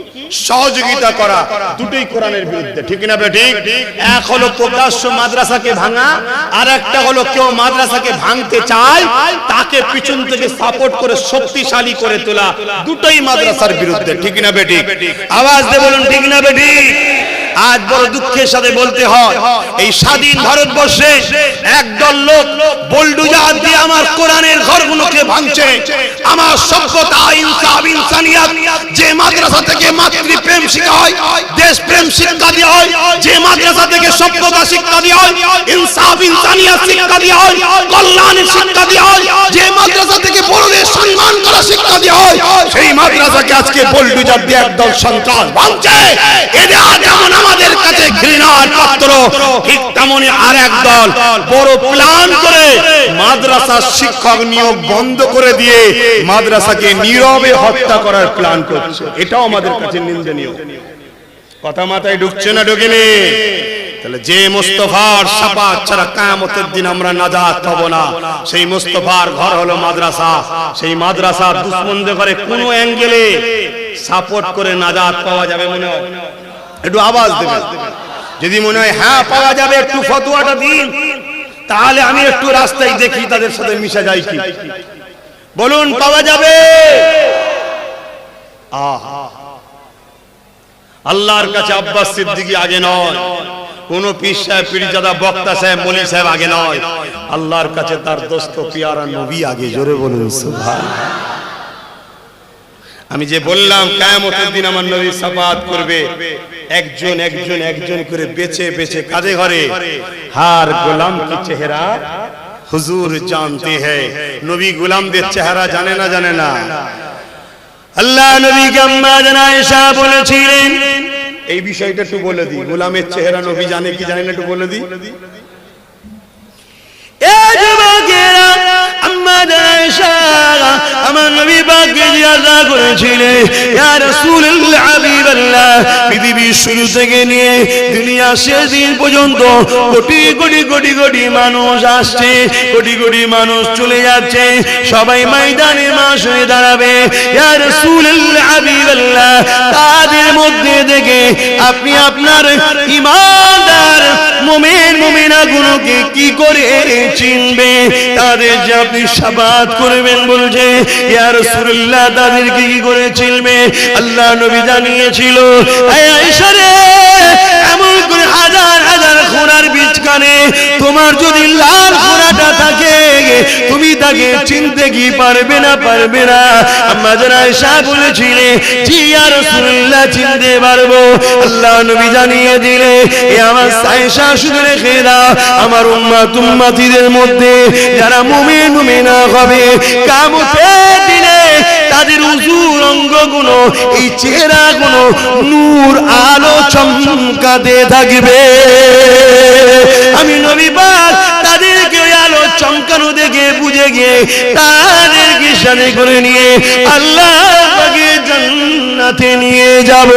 S1: সহযোগিতা করা, দুটোই কোরআনের বিরুদ্ধে। ঠিক না বেঠিক? এক হলো প্রকাশ্য মাদ্রাসাকে ভাঙা, আর একটা হলো কেউ মাদ্রাসাকে ভাঙতে চায় তাকে পিছন থেকে সাপোর্ট করে শক্তিশালী করে তোলা, দুটোই মাদ্রাসার বিরুদ্ধে। ঠিক না বেঠিক? আওয়াজ দিয়ে বলুন ঠিক না বেঠিক? আজ বড় দুঃখের সাথে বলতে হয়, এই স্বাধীন ভারতবর্ষে একদল লোক বুলডোজার দিয়ে আমার কোরআনের ঘরগুলোকে ভাঙছে। আমার সভ্যতা, ইনসাফ, ইনসানিয়ত, যে মাদ্রাসা থেকে মাতৃপ্রেম শিক্ষা হয়, দেশপ্রেম শিক্ষা দেওয়া হয়, যে মাদ্রাসা থেকে সভ্যতা শিক্ষা দেওয়া হয়, ইনসাফ, ইনসানিয়ত শিক্ষা দেওয়া হয়, কল্যাণের শিক্ষা দেওয়া হয়, যে মাদ্রাসা থেকে বড়দের সম্মান করা শিক্ষা দেওয়া হয়, সেই মাদ্রাসাকে আজকে বুলডোজার দিয়ে একদল সন্ত্রাস ভাঙছে। এদের যেমন আমাদের কাছে ঘৃণার পাত্র, ঠিক তেমনি আর একদল বড় প্ল্যান করে মাদ্রাসার শিক্ষক নিয়োগ বন্ধ করে দিয়ে মাদ্রাসাকে নীরবে হত্যা করার প্ল্যান করছে। এটাও আমাদের কাছে নিন্দনীয়। কথা মাথায় ঢুকছে না ঢুকেনি? তাহলে যে মুস্তাফার শাফাত ছাড়া কিয়ামতের দিন আমরা নাজাত পাব না, সেই মুস্তাফার ঘর হলো মাদ্রাসা। সেই মাদ্রাসার দুশমনদের ঘরে কোন অ্যাঙ্গেলে সাপোর্ট করে নাজাত পাওয়া যাবে মনে হয়? একটু আওয়াজ দেবেন। যদি মনে হয় হ্যাঁ পাওয়া যাবে, একটু ফতোয়াটা দিন, তাহলে আমি একটু রাস্তায় দেখি তাদের সাথে মিশে যাই কি। বলুন পাওয়া যাবে? আল্লাহর কাছে আব্বাস সিদ্দিকী আগে নয়, কোন পীর সাহেব, পীরজাদা, বক্তা সাহেব, মলি সাহেব আগে নয়, আল্লাহর কাছে তার দোস্ত পিয়ারা নবী আগে। জোরে বলুন সুবহানাল্লাহ। আমি যে বললাম কিয়ামতের দিন আমার নবী শাফাআত করবে, একজন একজন একজন করে বেছে বেছে কাঁধে ঘরে। হার গোলাম কি চেহারা হুজুর জানতে हैं। নবী গোলামদের চেহারা জানে না জানে না? আল্লাহ নবীকে আম্মা জান আয়েশা বলেছিলেন, এই বিষয়টা একটু বলে দিই, গোলামের চেহারা নবী জানে কি জানে না একটু বলে দিই। এ যুবকেরা, আম্মা জান আয়েশা আমার নবী পাককে জিজ্ঞাসা করেছিলেন, ইয়া রাসূলুল্লাহ, হাবিবাল্লাহ, পৃথিবীর শুরু থেকে নিয়ে দুনিয়া শেষ দিন পর্যন্ত কোটি কোটি কোটি কোটি মানুষ আসছে, কোটি কোটি মানুষ চলে যাচ্ছে, সবাই ময়দানে মাস হয়ে দাঁড়াবে। ইয়া রাসূলুল্লাহ, হাবিবাল্লাহ, তাদের মধ্যে থেকে আপনি আপনার ঈমানদার মুমিন মুমিনাগুলোকে কি করে চিনবে? তাদের যে আপনি শাফাআত করবেন বলছে, ইয়া রাসূলুল্লাহ, তাদেরকে কি করে চিনবে? আল্লাহ নবী জানিয়েছিল, আয়েশা রে, এমন করে হাজার হাজার ঘোড়ার বিচকানে তোমার যদি লাল ঘোড়াটা থাকে, তুমি তাকে চিনতে কি পারবে না? পারবে না। আম্মা জান আয়েশা বলেছিলেন, জি ইয়া রাসূলুল্লাহ, চিনতে পারবো। আল্লাহ নবী জানিয়ে দিলে, এ আমার আয়েশা শুনে রেখে দাও, আমার উম্মত উম্মতিদের মধ্যে যারা মুমিন মুমিনা হবে, কিয়ামতের দিনে তাদের উজুর অঙ্গগুলো, এই চেহারাগুলো নূর আলো চমকাতে থাকবে। আমি নবী পাক তাদেরকে আলো চমকানো দেখে বুঝে গিয়ে তাদেরকে সাথে করে নিয়ে আল্লাহ পাকের জান্নাতে নিয়ে যাব।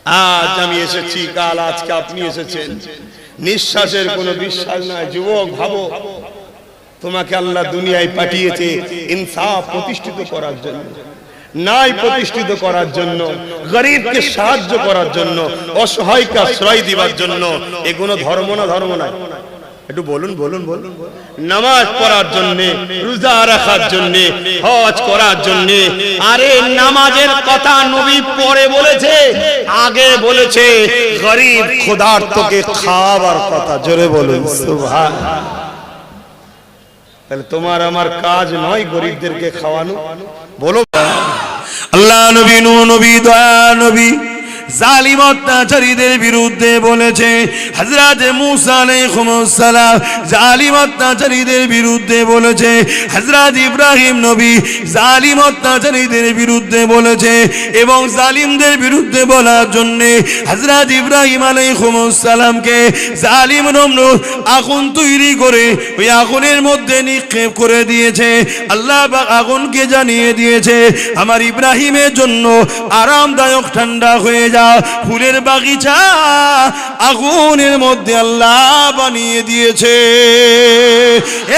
S1: আজ আমি এসেছি, কাল আজকে আপনি এসেছেন, নিঃশ্বাসের কোনো বিশ্বাস নাই। যুবক ভাবো, তোমাকে আল্লাহ দুনিয়ায় পাঠিয়েছে ইনসাফ প্রতিষ্ঠিত করার জন্য, ন্যায় প্রতিষ্ঠিত করার জন্য, গরিবকে সাহায্য করার জন্য, অসহায়কে আশ্রয় দিবার জন্য। এগুলো ধর্ম না? ধর্ম নয়।
S2: একটু বলুন বলুন বলুন। নামাজ পড়ার জন্য, রোজা রাখার জন্য, হজ করার জন্য। আরে নামাজের কথা নবী পরে বলেছে, আগে বলেছে গরিব ক্ষুধার্তকে খাওয়াবার কথা। জোরে বলুন সুবহানাল্লাহ। তাহলে তোমার আমার কাজ নয় গরিবদেরকে খাওয়ানো। বলো
S1: আল্লাহ নবী, নূহ নবী, দয়া নবী জালিম অত্যাচারীদের বিরুদ্ধে বলেছে। হযরত মূসা আলাইহিস সালাম জালিম অত্যাচারীদের বিরুদ্ধে বলেছে। হযরত ইব্রাহিম নবী জালিম অত্যাচারীদের বিরুদ্ধে বলেছে। এবং জালিমদের বিরুদ্ধে বলার জন্য হযরত ইব্রাহিম আলাইহিস সালামকে জালিম নমরুদ আগুন তৈরি করে ওই আগুনের মধ্যে নিক্ষেপ করে দিয়েছে। আল্লাহ পাক আগুনকে জানিয়ে দিয়েছে আমার ইব্রাহিমের জন্য আরামদায়ক ঠান্ডা হয়ে যায়। ফুলের বাগিচা আগুনের মধ্যে আল্লাহ বানিয়ে দিয়েছে।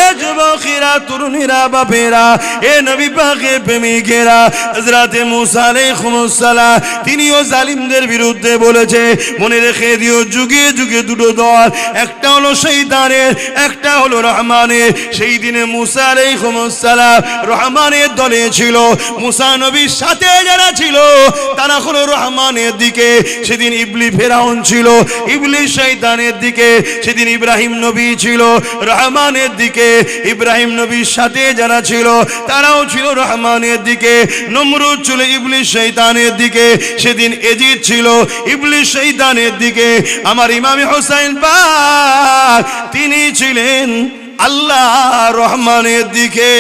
S1: এ যুবকেরা, তরুণীরা, বাপেরা, এ নবী পাকের প্রেমিকেরা, হযরত মূসা আলাইহিস সালাম তিনিও জালিমদের বিরুদ্ধে বলেছে। মনে রেখে দিও, যুগে যুগে দুটো দল, একটা হলো শয়তানের, একটা হলো রহমানের। সেই দিনে মূসা আলাইহিস সালাম রহমানের দলে ছিল। মূসা নবীর সাথে যারা ছিল তারা হলো রহমানের দিকে। সেদিন ইবলিস ফেরাউন ছিল ইবলিস শয়তানের দিকে। সেদিন ইব্রাহিম নবী ছিল রহমানের দিকে। ইব্রাহিম নবীর সাথে যারা ছিল তারাও ছিল রহমানের দিকে। নমরুদ ছিল ইবলিস শয়তানের দিকে। সেদিন এজিদ ছিল ইবলিস শয়তানের দিকে। আমার ইমাম হোসেন পাক তিনি ছিলেন আল্লাহ রহমানের দিকে।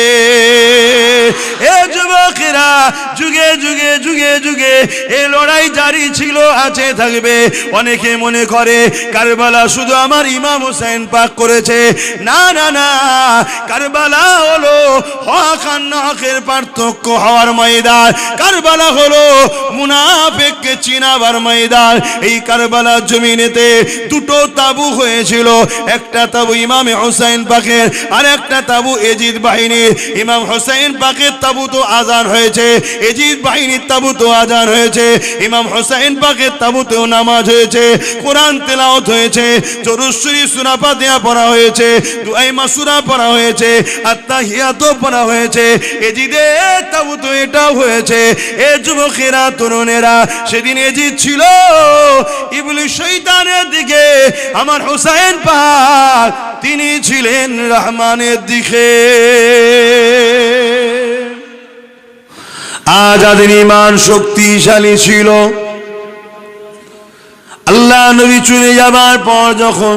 S1: এ যুবকেরা, যুগে যুগে যুগে যুগে এই লড়াই জারি ছিল, আছে, থাকবে। অনেকে মনে করে কারবালা শুধু আমার ইমাম হোসেন পাক করেছে। না না না, কারবালা হলো হক আর নাহকের পার্থক্য হওয়ার ময়দান। কারবালা হলো মুনাফিককে চিনাবার ময়দান। এই কারবালা জমিনেতে দুটো তাবু হয়েছিল। একটা তাবু ইমাম হোসেন পাক, আর একটা তাবু এজিদ বাহিনীর। ইমাম হোসেন পাকের তাবু তো আজান হয়েছে, এজিদ বাহিনীর তাবু তো আজান হয়েছে। ইমাম হোসেন পাকের তাবুতেও নামাজ হয়েছে, কোরআন তেলাওয়াত হয়েছে, দরুদ শরীফ সূরা ফাতিহা পড়া হয়েছে, দুআ মাসুরা পড়া হয়েছে, আত্তাহিয়াত পড়া হয়েছে। এজিদের তাবুতে এটাও হয়েছে। এ যুবকেরা, তরুণেরা, সেদিন এজিদ ছিল ইবলিস শয়তানের দিকে, আমার হোসেন পাক তিনি ছিলেন রহমানের দিকে। যাদের ঈমান শক্তিশালী ছিল, আল্লাহ নবী চলে যাবার পর যখন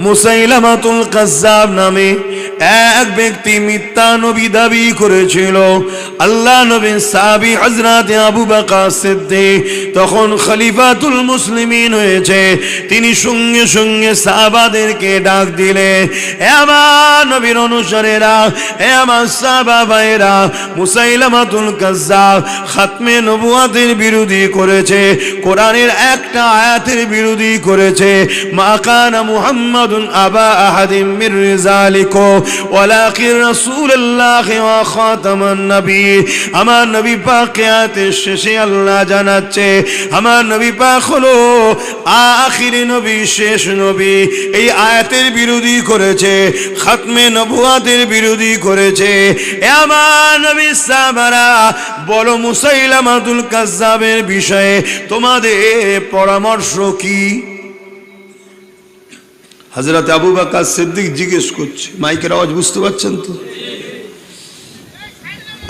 S1: মুসাইলামাতুল কাজ্জাব নামে এক ব্যক্তি মিথ্যা নবী দাবি করেছিল, আল্লাহ নবীর সাহাবী হযরত আবু বকর সিদ্দিক তখন খলিফাতুল মুসলিমিন হয়েছে। তিনি সঙ্গে সঙ্গে সাহাবাদেরকে ডাক দিলেন, হে আমার নবীর অনুসারীরা, হে আমার সাহাবা ভাইরা, মুসাইলামাতুল কাজ্জাব খাতমে নবুয়াতের বিরোধী করেছে, কোরআনের একটা আয়াতের বিরোধী করেছে। মা কানা মুহাম্মাদুন আবা আহাদিম মির রিজালিকুম ওয়ালাকিন রাসূলুল্লাহ ওয়া খাতামান নবী। আমার নবী পাক আয়াতের শেষে আল্লাহ জানাচ্ছে আমার নবী পাক হলো আখিরি নবী, শেষ নবী। এই আয়াতের বিরোধী করেছে, খাতমে নবুয়াতের বিরোধী করেছে। আমার নবী সাহাবারা, বলো মুসাইলামাতুল কাজ্জাবের বিষয়ে তোমাদের পরামর্শ কি? হযরত আবু বকর সিদ্দিক জিজ্ঞেস করছে, মাইকের আওয়াজ বুঝতে পাচ্ছেন তো?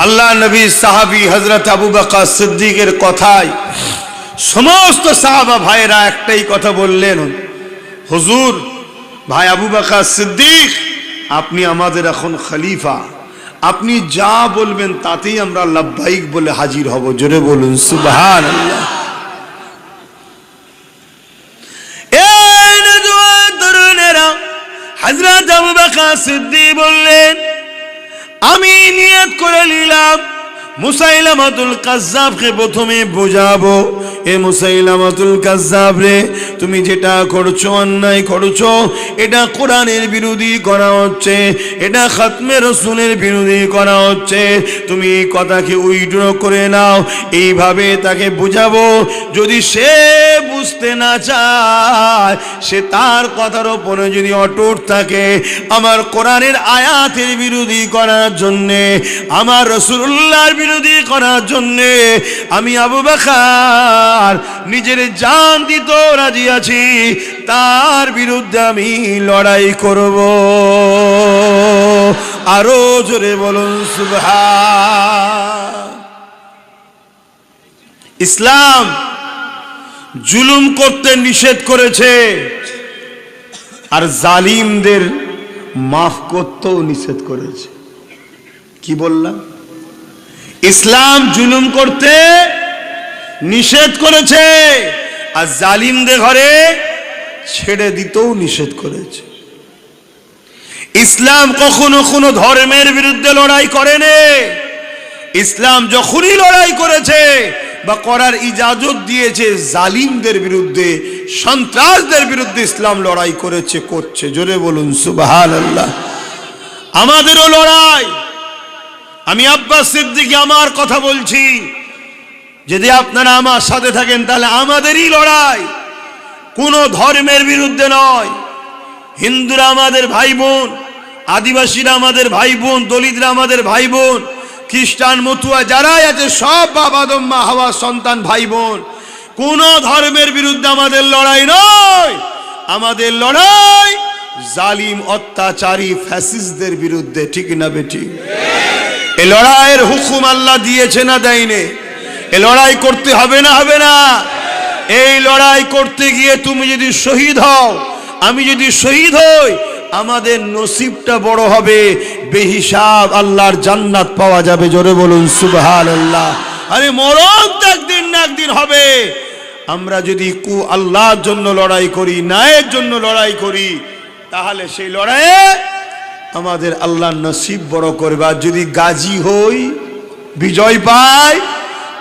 S1: আল্লাহ নবী সাহাবী হযরত আবু বকর সিদ্দিকের কথায় সমস্ত সাহাবা ভাইরা একটাই কথা বললেন, হুজুর, ভাই আবু বকর সিদ্দিক, আপনি আমাদের এখন খলিফা, আপনি যা বলবেন তাতেই আমরা লাব্বাইক বলে হাজির হব। জোরে বলুন সুবহানাল্লাহ। হযরত আবু বকর সিদ্দিক বললেন, আমি নিয়ত করে নিলাম মুসাইলামাতুল কাজ্জাবকে প্রথমে বোঝাবো, এ মুসাইলামাতুল কাজ্জাব রে, তুমি যেটা করছো অন্যায় করছো, এটা কোরআনের বিরোধী করা হচ্ছে, এটা খাতমে রসুলের বিরোধী করা হচ্ছে। তুমি এই কথাকে উইথড্র করে নাও। এইভাবে তাকে বুঝাবো। যদি সে বুঝতে না চায়, সে তার কথার উপরে যদি অটুট থাকে, আমার কোরআনের আয়াতের বিরোধী করার জন্যে, আমার রাসূলুল্লাহর বিরোধী করার জন্যে আমি আবু বকর নিজের জান দিতে রাজি আছি, তার বিরুদ্ধে আমি লড়াই করব। আরো জোরে বলুন সুবহান। ইসলাম জুলুম করতে নিষেধ করেছে, আর জালিমদের মাফ করতেও নিষেধ করেছে। কি বললাম? ইসলাম জুলুম করতে নিষেধ করেছে, আর জালিমদের ঘরে ছেড়ে দিতেও নিষেধ করেছে। ইসলাম কখনো কোনো ধর্মের বিরুদ্ধে লড়াই করেনি। ইসলাম যখনই লড়াই করেছে বা করার ইজাজত দিয়েছে, জালিমদের বিরুদ্ধে, সন্ত্রাসদের বিরুদ্ধে ইসলাম লড়াই করেছে, করছে। জোরে বলুন সুবহানাল্লাহ। আমাদেরও লড়াই। আমি আব্বাস সিদ্দিকী আমার কথা বলছি, যদি আপনারা আমার সাথে থাকেন তাহলে আমাদেরই লড়াই, কোনো ধর্মের বিরুদ্ধে নয়। হিন্দুরা আমাদের ভাই বোন, আদিবাসীরা আমাদের ভাই বোন, দলিতরা আমাদের ভাই বোন, খ্রিস্টান মতুয়া যারাই আছে সব বাবা আদম মা হাওয়া সন্তান ভাই বোন। কোন ধর্মের বিরুদ্ধে আমাদের লড়াই নয়, আমাদের লড়াই জালিম অত্যাচারী ফ্যাসিস্টদের বিরুদ্ধে। ঠিক না বেটি? এই লড়াইয়ের হুকুম আল্লাহ দিয়েছে না দেয়নি? এই লড়াই করতে হবে না হবে না? এই লড়াই করতে গিয়ে তুমি যদি শহীদ হও, আমি যদি শহীদ হই, আমাদের নসিবটা বড় হবে, বেহিসাব আল্লাহর জান্নাত পাওয়া যাবে। জোরে বলুন সুবহানাল্লাহ। আরে মরণ তো একদিন না একদিন হবে। আমরা যদি আল্লাহর জন্য লড়াই করি, ন্যায়ের জন্য লড়াই করি, তাহলে সেই লড়াইয়ে আমাদের আল্লাহ নসিব বড় করবে। আর যদি গাজী হই, বিজয় পাই,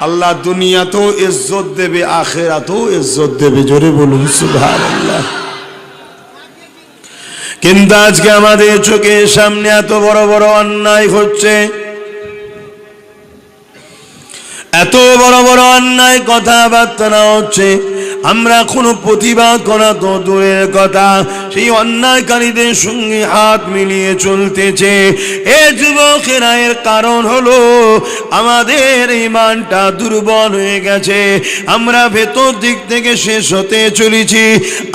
S1: আল্লাহ দুনিয়াতেও ইজ্জত দেবে, আখিরাতেও ইজ্জত দেবে। জোরে বলুন সুবহানাল্লাহ। কিন্তু আজকে আমাদের চোখের সামনে এত বড় বড় অন্যায় হচ্ছে, এত বড় বড় অন্যায় কথাবার্তা হচ্ছে, আমরা কোনো প্রতিবাদ করা তো দূরের কথা, সেই অন্যায়কারীদের সঙ্গে হাত মিলিয়ে চলতেছে। এ যুবকেরা, এর কারণ হলো আমাদের ঈমানটা দুর্বল হয়ে গেছে। আমরা ভেতর দিক থেকে শেষ হতে চলেছি,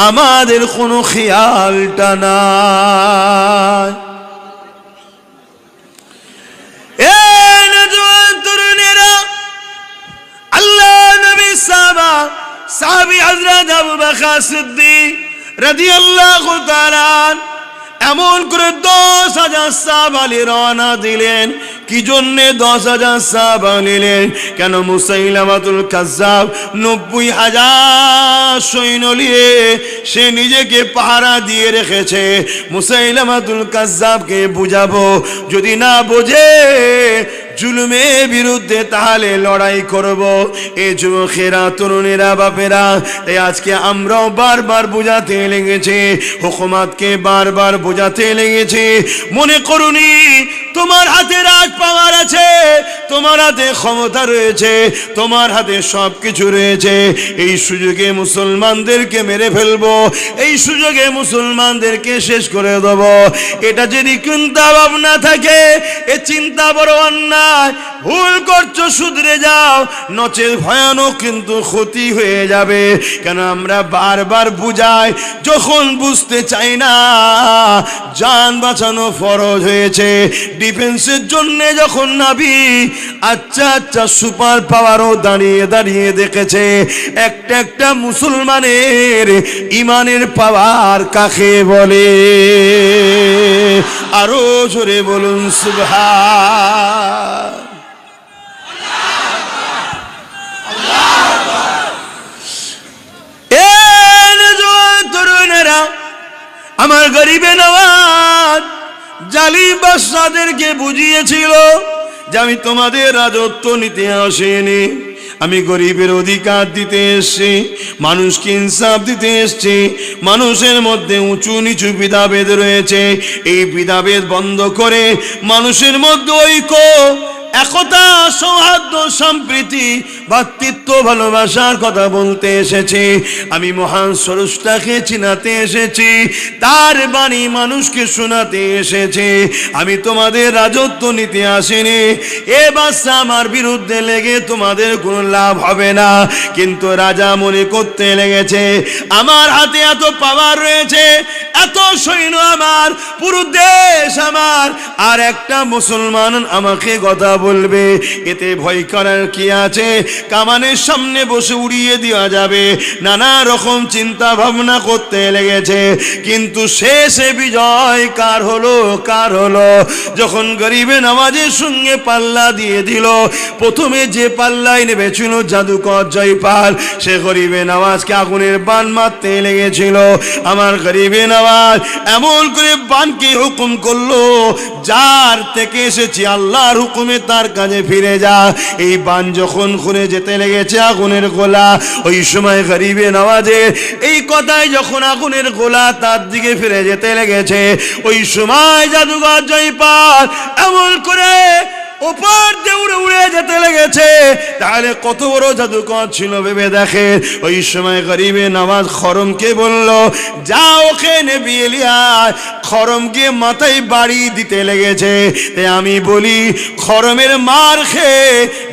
S1: আমাদের কোনো খেয়ালটা নাই। সাহাবী হযরত আবু বকর সিদ্দিক রাদিয়াল্লাহু তাআলা এমন করে 10,000 সাহাবা রওনা দিলেন। কি জন্য 10,000 সাহাবা নিলেন? কেন? মুসাইলামাতুল কাজ্জাব 90,000 সৈন্য নিয়ে সে নিজেকে পাহারা দিয়ে রেখেছে। মুসাইলামাতুল কাজ্জাবকে বুঝাবো, যদি না বোঝে জুলুমের বিরুদ্ধে, তাহলে লড়াই করব। এই যুবকেরা, তরুণেরা, বাপেরা, তাই আজকে আমরাও বারবার বোঝাতে লেগেছে, হুকুমাতকে বারবার বোঝাতে লেগেছে। মনে করুনি তোমার হাতে রাজ পাওয়ার আছে, তোমার হাতে ক্ষমতা রয়েছে, তোমার হাতে সব কিছু রয়েছে। এই সুযোগে মুসলমানদেরকে মেরে ফেলবো, এই সুযোগে মুসলমানদেরকে শেষ করে দেব। এটা যদি চিন্তা ভাবনা থাকে, এ চিন্তা বড় অন্যায়। ভুল করছো, শুধরে যাও, নচেত ভয়ানক কিন্তু ক্ষতি হয়ে যাবে। কেন? আমরা বারবার বুঝাই, যখন বুঝতে চাই না জান বাঁচানো ফরজ হয়েছে। ডিফেন্সের জন্য যখন নাবি আচ্ছা আচ্ছা সুপার পাওয়ারও দাঁড়িয়ে দাঁড়িয়ে দেখেছে একটা একটা মুসলমানের ইমানের পাওয়ার কাকে বলে। আরো জোরে বলুন সুবহান। তরুণেরা, আমার গরিবে নওয়াজ জালিম বাদশাদেরকে বুঝিয়েছিল যে আমি তোমাদের রাজত্ব নিতে আসিনি, আমি গরিবের অধিকার দিতে এসেছি, মানুষকে ইনসাফ দিতে এসেছি। মানুষের মধ্যে উঁচু নিচু ভেদাভেদ রয়েছে, এই ভেদাভেদ বন্ধ করে মানুষের মধ্যে ঐক্য, একতা, সৌহার্দ্য, সম্প্রীতি, ভ্রাতৃত্ব, ভালোবাসার কথা বলতে এসেছি। আমি মহান স্রষ্টাকে চিনাতে এসেছি, তার বাণী মানুষকে শোনাতে এসেছি। আমি তোমাদের রাজত্ব নিতে আসিনি। এ বাদশা আমার বিরুদ্ধে লেগে তোমাদের কোনো লাভ হবে না, কিন্তু রাজা মনে করতে লেগেছে আমার হাতে এত পাওয়ার রয়েছে, এত সৈন্য আমার, পুরো দেশ আমার, আর একটা মুসলমান আমাকে কথা বলবে, এতে ভয় করার কি আছে? কামানের সামনে বসে উড়িয়ে দেওয়া যাবে, নানা রকম চিন্তা ভাবনা করতে লেগেছে। কিন্তু শেষে বিজয় কার হলো? কার হলো? যখন গরিবে নওয়াজের সঙ্গে পাল্লা দিয়ে দিল, প্রথমে যে পাল্লায় নেমেছিল জাদুকর জয়পাল, সে গরিবে নওয়াজকে আগুনের বান মারতে লেগেছিল। আমার গরিবে নওয়াজ এমন করে বানকে হুকুম করলো, যার থেকে এসেছি আল্লাহর হুকুমে তার কাজে ফিরে যা। এই বান যখন খুলে যেতে লেগেছে আগুনের গোলা, ওই সময় গরিবে নওয়াজের এই কথায় যখন আগুনের গোলা তার দিকে ফিরে যেতে লেগেছে, ওই সময় জাদুঘর জয়পাল এমন করে উপর দিয়ে উড়ে উড়ে যেতে লেগেছে। তাহলে কত বড় জাদুকর ছিল ভেবে দেখে। ওই সময় গরিবে নওয়াজ খরমকে বলল, যা ওকে নেবিয়ে লিয়া। খরমকে মাথায় বাড়ি দিতে লেগেছে। তাই আমি বলি, খরমের মার খেয়ে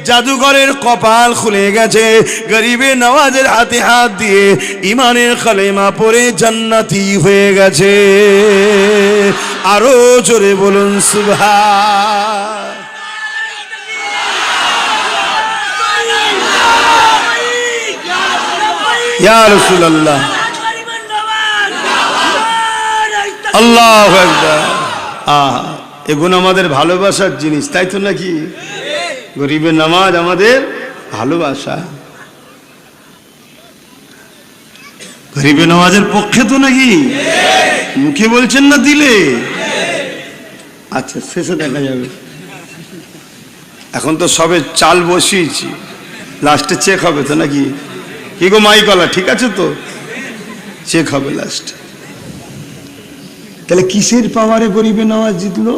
S1: জাদুঘরের কপাল খুলে গেছে। গরিবে নওয়াজের হাতে হাত দিয়ে ইমানের কালেমা পড়ে জান্নাতি হয়ে গেছে। আরো জোরে বলুন সুবহান। ইয়া রাসূলুল্লাহ, আল্লাহু আকবার। এগুলো আমাদের ভালোবাসার জিনিস, তাই তো নাকি? গরিবের নামাজ আমাদের ভালোবাসা, গরিবের নামাজের পক্ষে তো নাকি? মুখে বলছেন না, দিলে? আচ্ছা, শেষে দেখা যাবে। এখন তো সবে চাল বসিয়েছি, লাস্টে চেক হবে তো নাকি? কি গো মাইকলা, ঠিক আছে তো? চেক হবে লাস্টে। তাহলে কিসের পাওয়ারে গরিবে নওয়াজ জিতলো?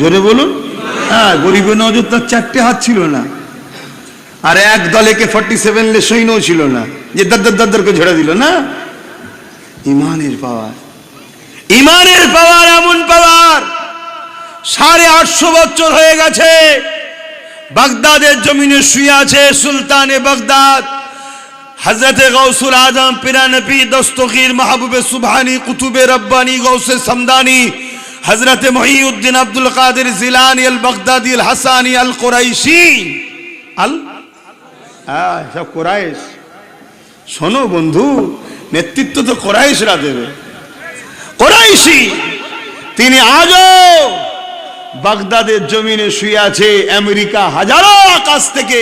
S1: জোরে বলুন। হ্যাঁ, গরিবে নওয়াজ তার 4টে হাত ছিল না, আর এক দলে AK-47 সৈন্য ছিল না যে দাদ্দারকে ঝেড়ে দিল না। ইমানের পাওয়ার, ইমানের পাওয়ার, এমন পাওয়ার 850 বছর হয়ে গেছে বাগদাদের জমিনে শুয়ে আছে সুলতানে বাগদাদ হযরতে গাউসুল আজম পিরানবী দস্তগীর মাহবুবে সুবহানী কুতুবে রব্বানী গাউসে সমদানী হযরতে মুহিউদ্দিন আব্দুল কাদের জিলানী আল বাগদাদি আল হাসানী আল কুরাইশি সব কুরাইশ। শোনো বন্ধু, নেতৃত্ব তো কুরাইশরা দেবে। কুরাইশি তিনি আজও বাগদাদের জমিনে শুয়ে আছে। আমেরিকা হাজারো আকাশ থেকে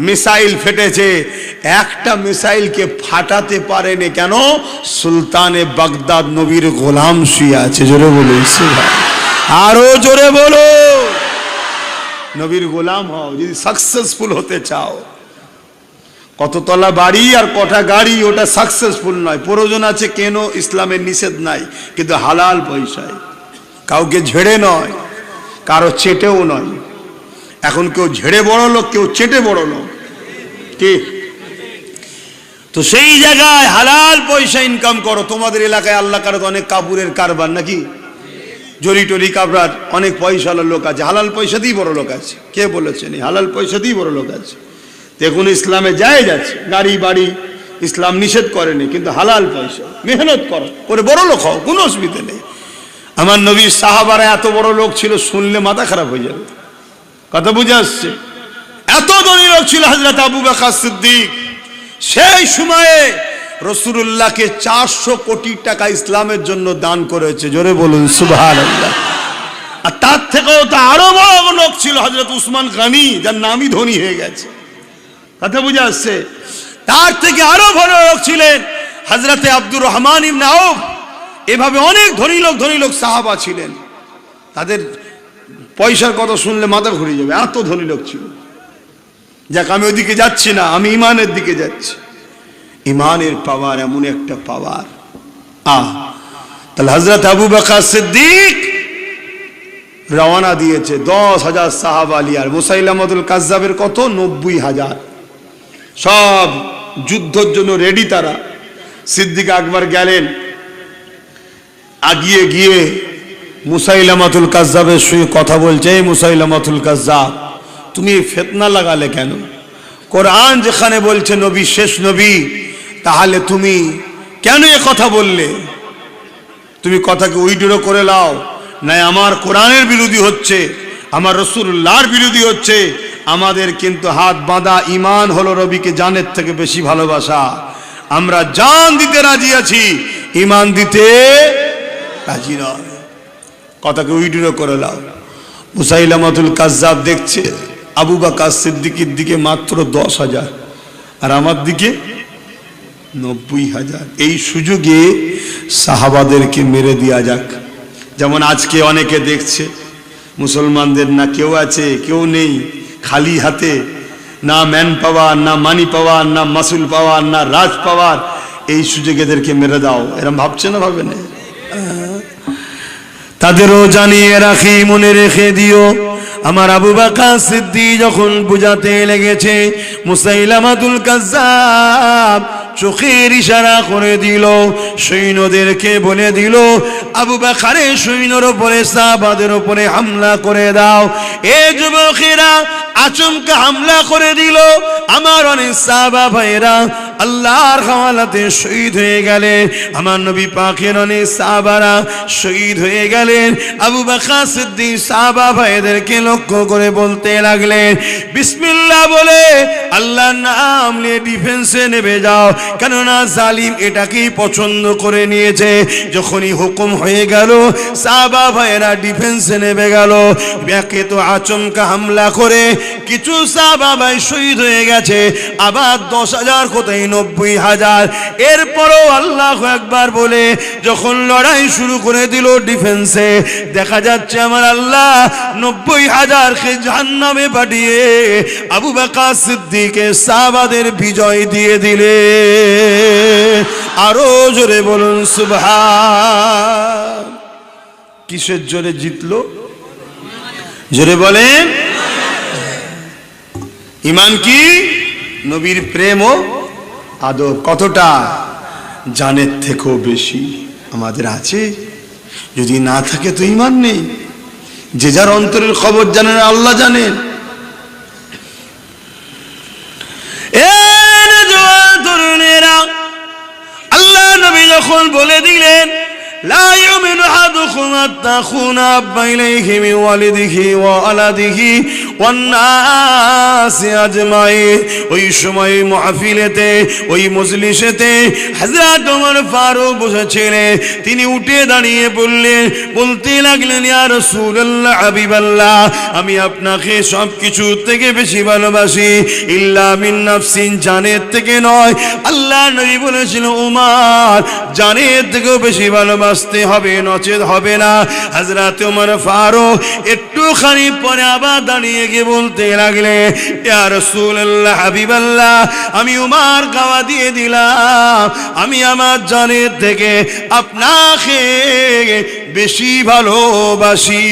S1: মিসাইল ফেটেছে, একটা মিসাইলকে ফাটাতে পারেনি। কেন? সুলতানে বাগদাদ নবীর গোলাম শুয়ে আছে। জোরে বলো, আরো জোরে বলো। নবীর গোলাম হও যদি সাকসেসফুল হতে চাও। কত তলা বাড়ি আর কটা গাড়ি, ওটা সাকসেসফুল নয়। প্রয়োজন আছে কেন? ইসলামের নিষেধ নাই, কিন্তু হালাল পয়সায়, কাউকে ঝেড়ে নয়, কারো চেটেও নয়। এখন কেউ ঝেড়ে বড় লোক, কেউ চেটে বড় লোক, ঠিক? তো সেই জায়গায় হালাল পয়সা ইনকাম করো। তোমাদের এলাকায় আল্লাহ কারো অনেক কাপুরের কারবার নাকি? জরি টরি কাবরার অনেক পয়সাওয়ালা লোক আছে, হালাল পয়সা দিয়ে বড় লোক আছে। কে বলেছেন? হালাল পয়সা দিয়ে বড় লোক আছে। দেখুন, ইসলামে জায়েজ আছে, গাড়ি বাড়ি ইসলাম নিষেধ করেনি, কিন্তু হালাল পয়সা মেহনত করো, করে বড় লোক হও, কোনো অসুবিধা নেই। আমার নবীর সাহাবারা এত বড় লোক ছিল, শুনলে মাথা খারাপ হয়ে যাবে। কথা বুঝে আসছে? এত ধনী লোক ছিল হযরত আবু বকর সিদ্দিক। সেই সময়ে রাসূলুল্লাহকে 400 কোটি টাকা ইসলামের জন্য দান করেছে। জোরে বলুন সুবহানাল্লাহ। আর তার থেকেও তো আরো বড় লোক ছিল হযরত উসমান গনি, যার নামই ধনী হয়ে গেছে। কথা বুঝে আসছে? তার থেকে আরো বড় লোক ছিলেন হযরতে আব্দুর রহমান ইবনে আউফ। এভাবে অনেক ধনী লোক সাহাবা ছিলেন। তাদের পয়সার কথা শুনলে মাথা ঘুরে যাবে, এত ধনী লোক ছিল। যাক, আমি ওইদিকে যাচ্ছি না, আমি ইমানের দিকে যাচ্ছি। ইমানের পাওয়ার এমন একটা পাওয়ার। তাহলে হযরত আবু বকর সিদ্দিক রওনা দিয়েছে 10,000 সাহাবা নিয়ে। আর মুসাইলামাতুল কাজ্জাবের কত? 90,000। সব যুদ্ধের জন্য রেডি তারা। সিদ্দিক আকবর গেলেন, আগিয়ে গিয়ে মুসাইলামাতুল কাজ্জাবের সঙ্গে কথা বলছে। এই মুসাইলামাতুল কাজ্জাব, তুমি এই ফিতনা লাগালে কেন? কোরআন যেখানে বলছে নবী শেষ নবী, তাহলে তুমি কেন এ কথা বললে? তুমি কথাকে উইড্রো করে নাও, না আমার কোরআনের বিরোধী হচ্ছে, আমার রাসূলুল্লাহর বিরোধী হচ্ছে। আমাদের কিন্তু হাত বাঁধা। ঈমান হলো নবীকে জানের থেকে বেশি ভালোবাসা। আমরা জান দিতে রাজি আছি, ঈমান দিতে রাজি নয়। কথাকে উইড্রো করে নাও। মুসাইলামাতুল কাজ্জাব দেখছে আবু বকর সিদ্দিকের দিকে মাত্র 10,000 আর আমার দিকে 90,000। এই সুযোগে সাহাবাদেরকে মেরে দেওয়া যাক। যেমন আজকে অনেকে দেখছে মুসলমানদের না কেউ আছে, কেউ নেই, খালি হাতে, না ম্যান পাওয়ার, না মানি পাওয়ার, না মাসুল পাওয়ার, না রাজ পাওয়ার। এই সুযোগে এদেরকে মেরে দাও। এরকম ভাবছে না? ভাবে না? তাদেরও জানিয়ে রাখি, মনে রেখে দিও, আমার আবু বকর সিদ্দিক যখন বুঝাতে লেগেছে, মুসাইলামাতুল কাজ্জাব চোখের ইশারা করে দিল, সৈন্যদেরকে বলে দিল, আবু বকরের সৈন্যর উপরে সাহাবাদের উপরে হামলা করে দাও। এ যুবকেরা আচমকা হামলা করে দিল। আমার অনেক সাহাবা ভাইরা আল্লাহর হাওয়ালাতে শহীদ হয়ে গেলেন। আমার নবী পাকের অনেক সাহাবারা শহীদ হয়ে গেলেন। আবু বকর সিদ্দিক সাহাবা ভাইদেরকে লক্ষ্য করে বলতে লাগলেন, বিসমিল্লাহ বলে আল্লাহর নাম নিয়ে ডিফেন্সে নেমে যাও, কেননা জালিম এটাকেই পছন্দ করে নিয়েছে। যখনই হুকুম হয়ে গেল, সাহাবা ভাইরা ডিফেন্সে নেমে গেল। ব্যাকে তো আচমকা হামলা করে কিছু সাহাবা ভাই শহীদ হয়ে গেছে, আবার 10,000 কোথায় 90,000। এরপরও আল্লাহু আকবার বলে যখন লড়াই শুরু করে দিল ডিফেন্সে, দেখা যাচ্ছে আমার আল্লাহ 90,000কে জাহান্নামে পাঠিয়ে আবু বকর সিদ্দিকের সাহাবাদের বিজয় দিয়ে দিলে। আরো জোরে বলুন সুবহান। কিসের জোরে জিতলো? জোরে বলেন। ঈমান কি? নবীর প্রেম ও আদব। কতটা? জানের থেকেও বেশি আমাদের আছে। যদি না থাকে তো ঈমান নেই। যে যার অন্তরের খবর জানেন, আল্লাহ জানেন। আল্লাহ নবী যখন বলে দিলেন, লা ইউমিনু আহাদুকুম হাত্তা আকুনা আহাব্বা ইলাইহি মিন ওয়ালিদিহি ওয়া ওয়ালাদিহি ওয়ান নাসি আজমাইন। ওই সময় মাহফিলেতে, ওই মজলিসেতে হযরত ওমর ফারুক বসেছিলেন। তিনি উঠে দাঁড়িয়ে বললেন, বলতে লাগলেন, ইয়া রাসূলুল্লাহ, হাবিবাল্লাহ, আমি আপনাকে সব কিছু থেকে বেশি ভালোবাসি, ইল্লা মিন নাফসিন, জানের থেকে নয়। আল্লাহ নবী বলেছিল, ওমর, জানের থেকেও বেশি ভালোবাসতে হবে, নচেত হবে না। হযরত ওমর ফারুক একটুখানি পরে আবার দাঁড়িয়ে গিয়ে বলতে লাগলে, ইয়া রাসূলুল্লাহ, হাবিবাল্লাহ, আমি ওমর গাওয়া দিয়ে দিলাম, আমি আমার জানের থেকে আপনাকে বেশি ভালোবাসি।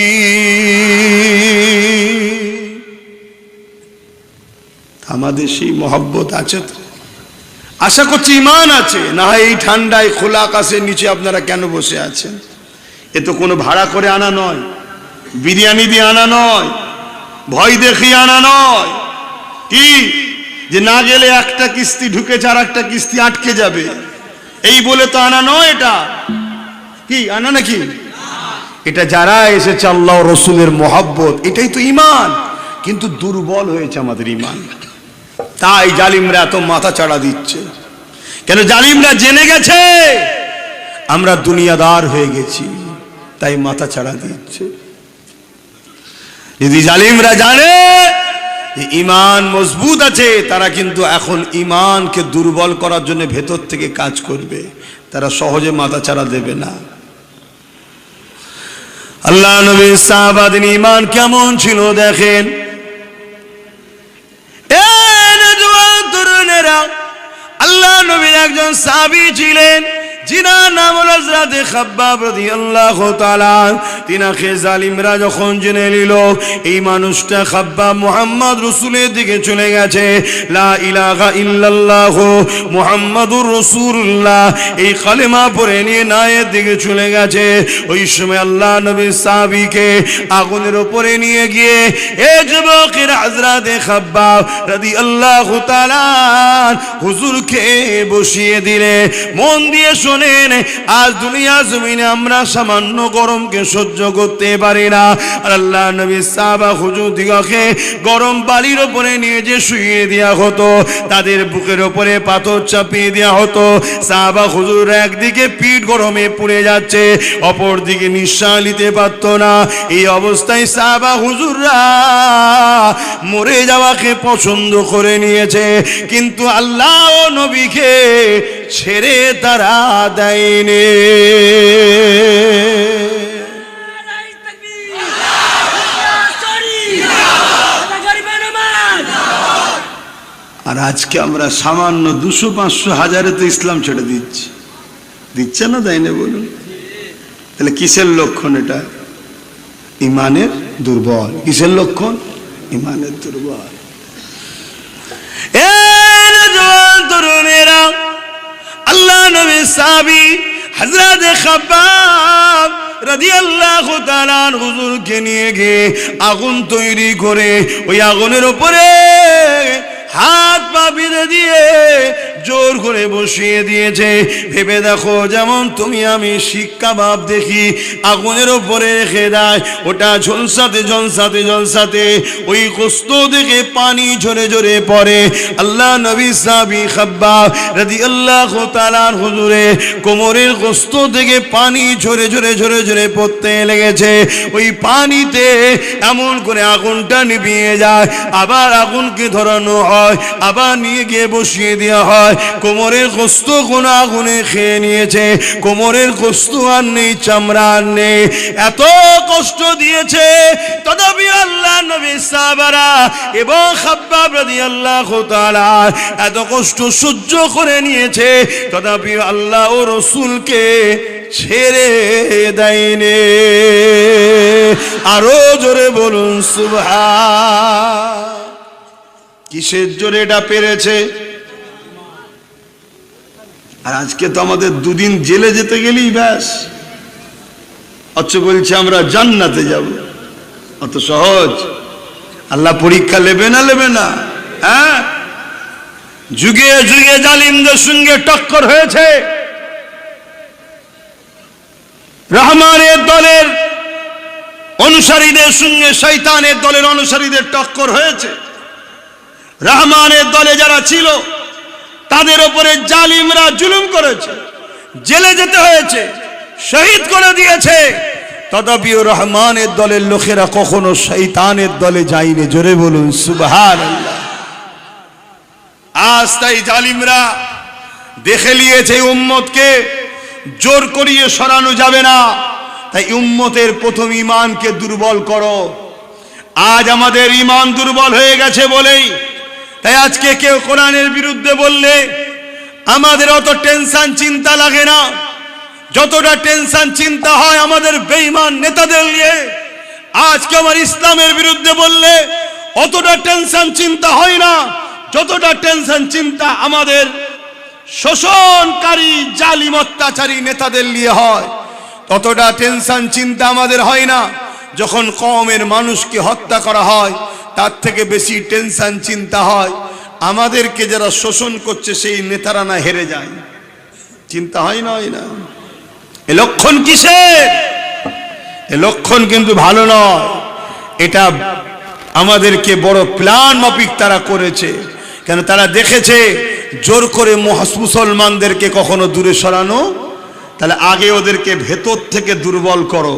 S1: আমাদের সেই মহব্বত আছে তো? আশা করছি ঈমান আছে। না হয় এই ঠান্ডায় খোলা আকাশের নিচে আপনারা কেন বসে আছেন? এ তো কোনো ভাড়া করে আনা নয়, বিরিয়ানি দিয়ে আনা নয়, ভয় দেখিয়ে আনা নয়। কি যে না গেলে একটা কিস্তি ঢুকেছে আর একটা কিস্তি আটকে যাবে, এই বলে তো আনা নয়। এটা কি আনা নাকি? এটা যারা এসেছে আল্লাহ রসুলের মহব্বত, এটাই তো ঈমান। কিন্তু দুর্বল হয়েছে আমাদের ঈমান, তাই জালিমরা এত মাথা চাড়া দিচ্ছে। কেন? জালিমরা জেনে গেছে আমরা দুনিয়াদার হয়ে গেছি, তাই মাথা চাড়া দিচ্ছে। যদি জালিমরা জানে যে ঈমান মজবুত আছে, তারা কিন্তু এখন ঈমানকে দুর্বল করার জন্য ভেতর থেকে কাজ করবে, তারা সহজে মাথা চাড়া দেবে না। আল্লাহ নবী সাহাবাদের ঈমান কেমন ছিল দেখেন। নবীর একজন সাহাবী ছিলেন, जिनार नाम हलो हज़रत खब्बाब রাদিয়াল্লাহু তাআলা। তিনাকে জালিমরা যখন জেনে নিল এই মানুষটা খব্বাব মুহাম্মদ রাসূলের দিকে চলে গেছে, লা ইলাহা ইল্লাল্লাহ মুহাম্মাদুর রাসূলুল্লাহ এই কালেমা পড়ে নিয়ে নায়ের দিকে চলে গেছে, ওই সময় আল্লাহ নবীর সাহাবীকে আগুনের উপরে নিয়ে গিয়ে এ যুবকের হযরত খব্বাব রাদিয়াল্লাহু তাআলা হুজুরকে বসিয়ে দিলে। মন দিয়ে শোনেন, আজ দুনিয়া জমিনে আমরা সামান্য গরমকে সহ্য করতে পারি না, আর আল্লাহ নবী সাহাবা হুজুর দিগকে গরম বালির উপরে নিয়ে যে শুইয়ে দেওয়া হতো, তাদের বুকের উপরে পাথর চাপিয়ে দেওয়া হতো। সাহাবা হুজুর একদিকে পিঠ গরমে পুড়ে যাচ্ছে, অপর দিকে নিঃশ্বাস নিতে পারত না। এই অবস্থায় সাহাবা হুজুররা মরে যাওয়াকে পছন্দ করে নিয়েছে, কিন্তু আল্লাহ ও নবীকে ছেড়ে তারা দেয়নি। আর আজকে আমরা সামান্য 200-500 হাজারে তো ইসলাম ছেড়ে দিচ্ছি, দিচ্ছে না, তাই না বলুন? তাহলে কিসের লক্ষণ এটা? ইমানের দুর্বল। কিসের লক্ষণ? ইমানের দুর্বল। তরুণেরা, আল্লাহ নবী সাহাবী হযরত খব্বাব রাদিয়াল্লাহু তাআলা হুজুরকে নিয়ে গিয়ে আগুন তৈরি করে ওই আগুনের উপরে হাত পা বেঁধে দিয়ে জোর করে বসিয়ে দিয়েছে। ভেবে দেখো, যেমন তুমি আমি শিক কাবাব দেখি আগুনের উপরে রেখে দেয়, ওটা ঝলসাতে ঝলসাতে ঝলসাতে ওই গোশত দেখে পানি ঝরে ঝরে পড়ে। আল্লাহ নবী সাহাবী খব্বাব রাদিয়াল্লাহু তাআলা হুজুরে কোমরের গোশত থেকে পানি ঝরে ঝরে ঝরে ঝরে পড়তে লেগেছে। ওই পানিতে এমন করে আগুনটা নিভিয়ে যায়, আবার আগুনকে ধরানো হয়, আবার নিয়ে গিয়ে বসিয়ে দেওয়া হয়। কোমরের গোশত কোন আগুনে খেয়ে নিয়েছে, কোমরের গোশত আর নেই, চামড়া আর নেই, এত কষ্ট দিয়েছে। তথাপি আল্লাহ নবী সাহাবারা এবং খব্বাব রাদিয়াল্লাহু তাআলা এত কষ্ট সহ্য করে নিয়েছে, তথাপি আল্লাহ ও রাসূলকে ছেড়ে দেয়নি। আরো জোরে বলুন সুবহান। কিসের জোরে এটা পেরেছে? আর আজকে তো আমাদের দুদিন জেলে যেতে গেলেই ব্যাস, অথচ বলছে আমরা জান্নাতে যাব। অত সহজ? আল্লাহ পরীক্ষা নেবে না, নেবে না? হ্যাঁ, যুগে যুগে জালিমদের সঙ্গে টক্কর হয়েছে, রহমানের দলের অনুসারীদের সঙ্গে শয়তানের দলের অনুসারীদের টক্কর হয়েছে। রহমানের দলে যারা ছিল তাদের উপরে জালিমরা জুলুম করেছে, জেলে যেতে হয়েছে, শহীদ করে দিয়েছে। তথাপিও রহমানের দলের লোকেরা কখনো শয়তানের দলে যায়নি। জোরে বলুন সুবহানাল্লাহ। আজ তাই জালিমরা দেখে নিয়েছে উম্মতকে জোর করিয়ে সরানো যাবে না, তাই উম্মতের প্রথম ঈমানকে দুর্বল করো। আজ আমাদের ঈমান দুর্বল হয়ে গেছে বলেই তাই আজকে কেউ কোরআনের বিরুদ্ধে বললে আমাদের অত টেনশন চিন্তা লাগে না, যতটা টেনশন চিন্তা হয় আমাদের বেঈমান নেতাদের নিয়ে। আজকে আমার ইসলামের বিরুদ্ধে বললে অতটা টেনশন চিন্তা হয় না, যতটা টেনশন চিন্তা আমাদের শোষণকারী জালিম অত্যাচারী নেতাদের নিয়ে হয়। ততটা টেনশন চিন্তা আমাদের হয় না যখন কওমের মানুষকে হত্যা করা হয়, তার থেকে বেশি টেনশন চিন্তা হয় আমাদেরকে যারা শোষণ করছে সেই নেতারা না হেরে যায়। চিন্তা হয় না, হয় না? এ লক্ষণ কিসের? এ লক্ষণ কিন্তু ভালো নয়। এটা আমাদেরকে বড় প্ল্যান মাফিক তারা করেছে, কেন তারা দেখেছে জোর করে মুসলমানদেরকে কখনো দূরে সরানো, তাহলে আগে ওদেরকে ভেতর থেকে দুর্বল করো,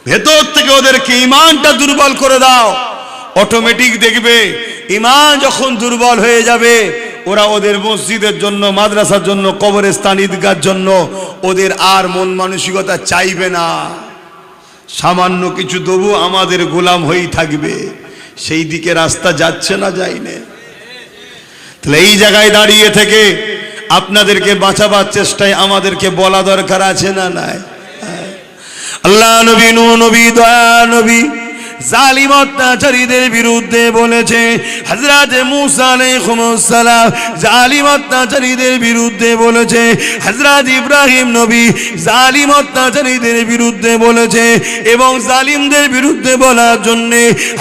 S1: ভেতর থেকে ওদেরকে ঈমানটা দুর্বল করে দাও। অটোমেটিক দেখবে ঈমান যখন দুর্বল হয়ে যাবে, ওরা ওদের মসজিদের জন্য, মাদ্রাসার জন্য, কবরস্থান, ঈদগাহর জন্য ওদের আর মন মানসিকতা চাইবে না। সামান্য কিছু দেবো, আমাদের গোলাম হয়েই থাকবে। সেই দিকে রাস্তা যাচ্ছে না, যায় না। তাহলে এই জায়গায় দাঁড়িয়ে থেকে আপনাদেরকে বাঁচাবার চেষ্টায় আমাদেরকে বলা দরকার আছে না নাই? আল্লাহ নবী, নূহ নবী, দয়া নবী জালিম অত্যাচারীদের বিরুদ্ধে বলেছে। হযরত মূসা আলাইহিস সালাম জালিম অত্যাচারীদের বিরুদ্ধে বলেছে। হযরত ইব্রাহিম নবী জালিম অত্যাচারীদের বিরুদ্ধে বলেছে। এবং জালিমদের বিরুদ্ধে বলার জন্য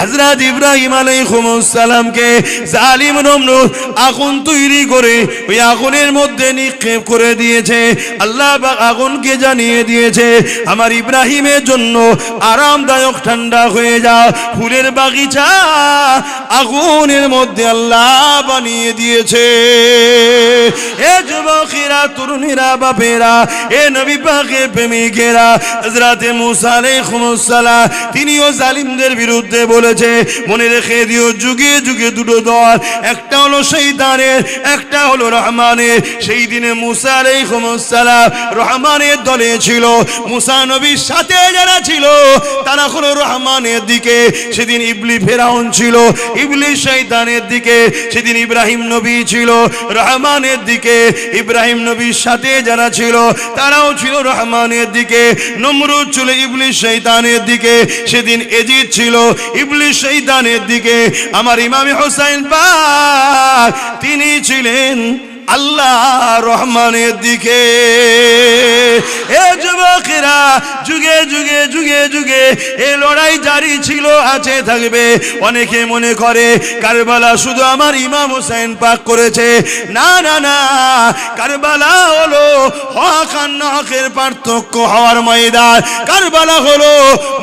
S1: হযরত ইব্রাহিম আলাইহিস সালামকে জালিম নমরুদ আগুন তৈরি করে ওই আগুনের মধ্যে নিক্ষেপ করে দিয়েছে। আল্লাহ পাক আগুনকে জানিয়ে দিয়েছে আমার ইব্রাহিমের জন্য আরামদায়ক ঠান্ডা হয়ে যা। ফুলের বাগিচা আগুনের মধ্যে আল্লাহ বানিয়ে দিয়েছে। এ যুবকেরা, তরুণীরা, বাপেরা, এ নবী পাকের প্রেমিকেরা, হযরত মূসা আলাইহিস সালাম তিনিও জালিমদের বিরুদ্ধে বলেছে। মনে রেখে দিও, যুগে যুগে দুটো দল, একটা হলো শয়তানের, একটা হলো রহমানের। সেই দিনে মূসা আলাইহিস সালাম রহমানের দলে ছিল। মূসা নবীর সাথে যারা ছিল তারা হলো রহমানের দিকে। সেদিন ইবলিস ফেরাউন ছিল, ইবলিস শয়তানের দিকে। সেদিন ইব্রাহিম নবী ছিল রহমানের দিকে। ইব্রাহিম নবীর সাথে যারা ছিল তারাও ছিল রহমানের দিকে। নমরুদ ছিল ইবলিস শয়তানের দিকে। সেদিন এজিদ ছিল ইবলিস শয়তানের দিকে। আমার ইমাম হোসেন পাক তিনি ছিলেন আল্লাহ রহমানের দিকে। এ যুবকেরা, যুগে যুগে যুগে যুগে এই লড়াই জারি ছিল, আছে, থাকবে। অনেকে মনে করে কারবালা শুধু আমার ইমাম হোসেন পাক করেছে। না না না, কারবালা হলো হক আর নাহকের পার্থক্য হওয়ার ময়দান। কারবালা হলো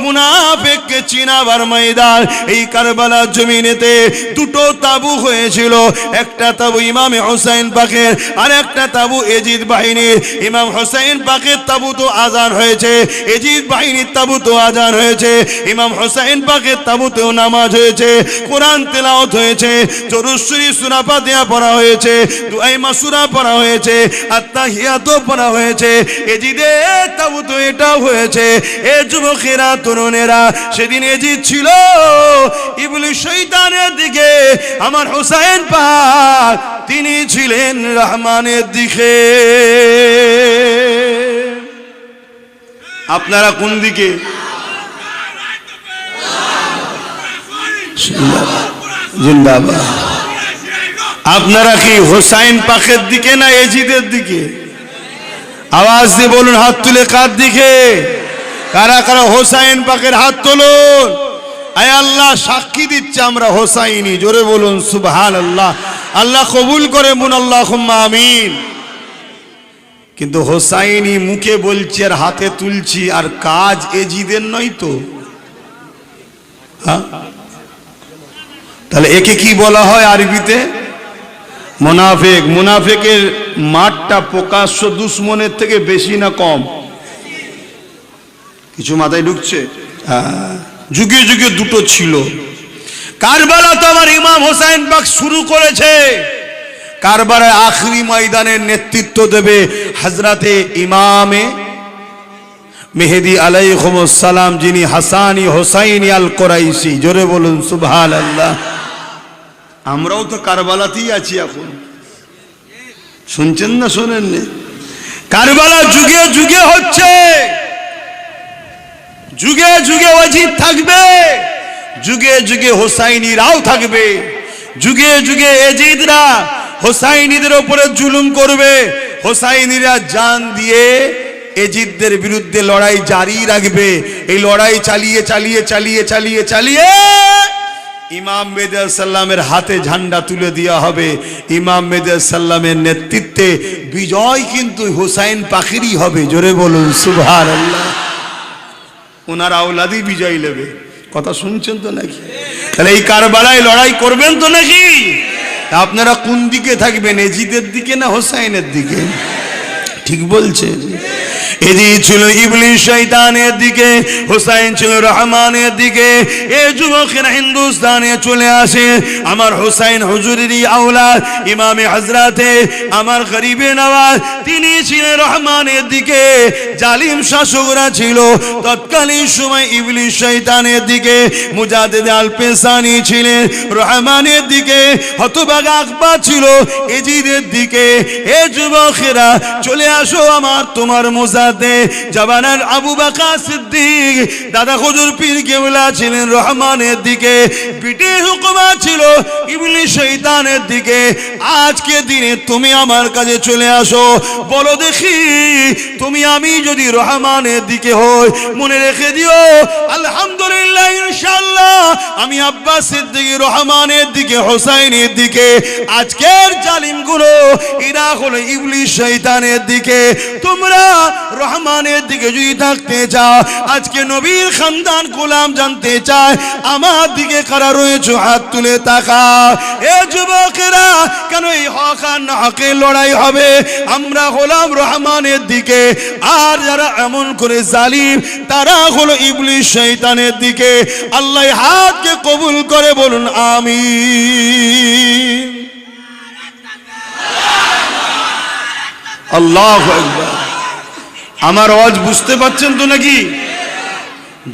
S1: মুনাফিককে চিনাবার ময়দান। এই কারবালার জমিনেতে দুটো তাবু হয়েছিল। একটা তাবু ইমাম হোসেন পাকের, আর একটা তাবু এজিদ বাহিনীর। ইমাম হোসেন পাকের তাবু তো আজান হয়েছে, এজিদ বাহিনীর তাবু তো আজান হয়েছে। ইমাম হোসেন পাকের তাবুতেও নামাজ হয়েছে, কোরআন তেলাওয়াত হয়েছে, দরুদ শরীফ সূরা ফাতিহা পড়া হয়েছে, দুআয়ে মাসুরা পড়া হয়েছে, আত্তাহিয়াতও পড়া হয়েছে। এজিদের তাবুতে এটাও হয়েছে। এ যুবকেরা, তরুণেরা, সেদিন এজিদ ছিল ইবলিস শয়তানের দিকে, আমার হোসেন পাক তিনি ছিলেন রহমানের দিকে। আপনারা কোন দিকে? জিন্দাবাদ। আপনারা কি হোসাইন পাকের দিকে না এজিদের দিকে? আওয়াজ দিয়ে বলুন, হাত তুলে কার দিকে? কারা কারা হোসাইন পাকের হাত তুলুন। আয় আল্লাহ সাক্ষী দিচ্ছে আমরা হোসাইনি। জোরে বলুন সুবহানাল্লাহ। আল্লাহ কবুল করে বলুন আল্লাহুম্মা আমিন। কিন্তু হোসাইনি মুখে বলছি আর হাতে তুলছি, আর কাজ এজিদের নয় তো? হ্যাঁ, তাহলে একে কি বলা হয় আরবিতে? মুনাফিক। মুনাফিকের মাঠটা প্রকাশ্য দুশ্মনের থেকে বেশি না কম? কিছু মাথায় ঢুকছে? হ্যাঁ, যুগে যুগে দুটো ছিল। কারবালা তো আমার ইমাম হোসেন পাক শুরু করেছে। কারবালার আখরি ময়দানের নেতৃত্ব দেবে হযরতে ইমামে মেহেদী আলাইহিস সালাম, যিনি হাসানি হোসাইনি আল কুরাইশি। জোরে বলুন সুবহানাল্লাহ। আমরাও তো কারবালাতেই আছি এখন। শুনছেন না শোনেন না? কারবালা যুগে যুগে হচ্ছে, যুগে যুগে ওয়াজিদ থাকবে, যুগে যুগে হোসাইনিরাও থাকবে, যুগে যুগে এজিদরা হোসাইনিদের উপরে জুলুম করবে। হোসাইনিরা জান দিয়ে এজিদদের বিরুদ্ধে লড়াই জারি রাখবে। এই লড়াই চালিয়ে চালিয়ে চালিয়ে চালিয়ে চালিয়ে ইমাম মেহেদী আলাইহিস সালামের হাতে ঝান্ডা তুলে দেওয়া হবে। ইমাম মেহেদী আলাইহিস সালামের নেতৃত্বে বিজয় কিন্তু হোসাইন পাকেরই হবে। জোরে বলুন সুবহানাল্লাহ। ওনার আওলাদই বিজয় নেবে। কথা শুনছেন তো নাকি? তাহলে এই কারবালায় লড়াই করবেন তো নাকি? আপনারা কোন দিকে থাকবেন, এজিদের দিকে না হোসাইনের দিকে? ঠিক বলছেন। এজিদ ছিল ইবলিস শয়তানের দিকে, হুসাইন ছিল রহমানের দিকে। এ যুবকেরা হিন্দুস্তানে চলে আসে। আমার হুসাইন হুজুরেরই আওলাদ, ইমামে হযরতে আমার গরিবে নওয়াজ, তিনি ছিলেন রহমানের দিকে। জালিম শাসকরা ছিল তৎকালীন সময় ইবলিস শয়তানের দিকে, মুজাদ্দিদ আল পেসানি ছিলেন রহমানের দিকে, হতভাগা আকবর ছিল এজিদের দিকে। এ যুবকেরা চলে আসো আমার তোমার মুজাদ্দে জামানার আবু বকর সিদ্দিক, দাদা হুজুর পীর কেবলা ছিলেন রহমানের দিকে, পিঠের হুকুমা ছিল ইবলিস শয়তানের দিকে। আজকে দিনে তুমি আমার কাছে চলে আসো, বলো দেখি তুমি আমি যদি রহমানের দিকে হই, মনে রেখে দিও আলহামদুলিল্লাহ ইনশাআল্লাহ আমি আব্বাস সিদ্দিক রহমানের দিকে, হোসাইনের দিকে। আজকের জালিমগুলো এরা হলো ইবলিস শয়তানের দিকে। তোমরা রহমানের দিকে যদি থাকতে চাও, আজকে নবীর খানদান গোলাম জানতে চায় আমার দিকে কারা রয়েছে, হাত তুলে তাকাও। এ যুবকেরা, কেন এই হক আর না হকের লড়াই হবে? আমরা হলাম রহমানের দিকে, আর যারা এমন করে জালিম তারা হলো ইবলিস শয়তানের দিকে। আল্লাহ হাতকে কবুল করে বলুন আমিন। আল্লাহু আকবার। আমার আওয়াজ বুঝতে পাচ্ছেন তো নাকি?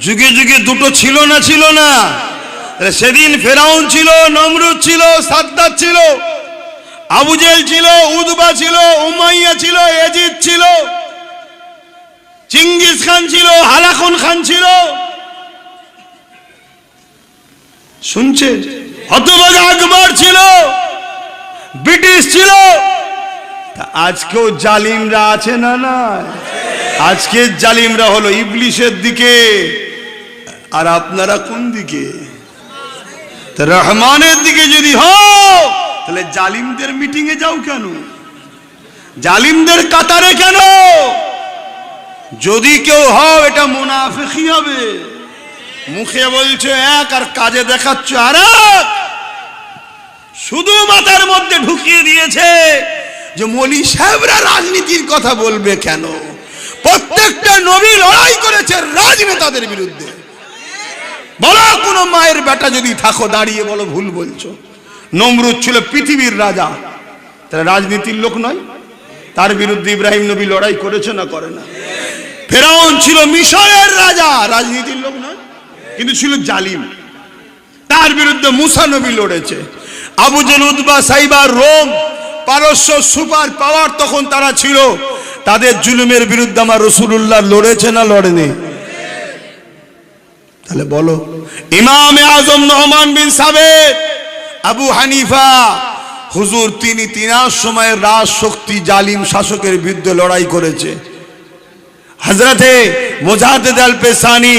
S1: যুগে যুগে দুটো ছিল না? ছিল না? সেদিন ফেরাউন ছিল, নমরুদ ছিল, সাদ্দাত ছিল, আবু জেহেল ছিল, উতবা ছিল, উমাইয়া ছিল, এজিদ ছিল, চিঙ্গিস খান ছিল, হালাকুন খান ছিল। শুনছে? হতভাগা আকবর ছিল, ব্রিটিশ ছিল। আজকেও জালিমরা আছে না? না, আজকে জালিমরা হলো ইবলিসের দিকে। আর আপনারা কোন দিকে? রহমানের দিকে যদি হও, তাহলে জালিমদের মিটিং এ যাও কেন? জালিমদের কাতারে কেন? যদি কেউ হও, এটা মুনাফিকি হবে। মুখে বলছো এক আর কাজে দেখাচ্ছ আরেক। শুধু মাথার মধ্যে ঢুকিয়ে দিয়েছে যে মৌলী সাহেবরা রাজনীতির কথা বলবে কেন? প্রত্যেকটা নবী লড়াই করেছে রাজনেতাদের বিরুদ্ধে। বলো কোন মায়ের বেটা যদি থাকো, দাঁড়িয়ে বলো ভুল বলছো। নমরুদ ছিল পৃথিবীর রাজা, তারা রাজনীতির লোক নয়? তার বিরুদ্ধে ইব্রাহিম নবী লড়াই করেছে না করে না? ফেরাউন ছিল মিশরের রাজা, রাজনীতির লোক নয়, কিন্তু ছিল জালিম। তার বিরুদ্ধে মুসা নবী লড়েছে। আবু জেহেল, উতবা, সাইবা, রোম, পারস্য সুপার পাওয়ার তখন তারা ছিল। তাদের জুলুমের বিরুদ্ধে আমার রাসূলুল্লাহ লড়েছে না লড়েনি? তাহলে বলো, ইমামে আজম নোমান বিন সাবেত, আবু হানিফা হুজুর, তিনি তিনার সময় রাজ শক্তি জালিম শাসকের বিরুদ্ধে লড়াই করেছে। হযরতে মুজাদ্দিদ আল পেসানি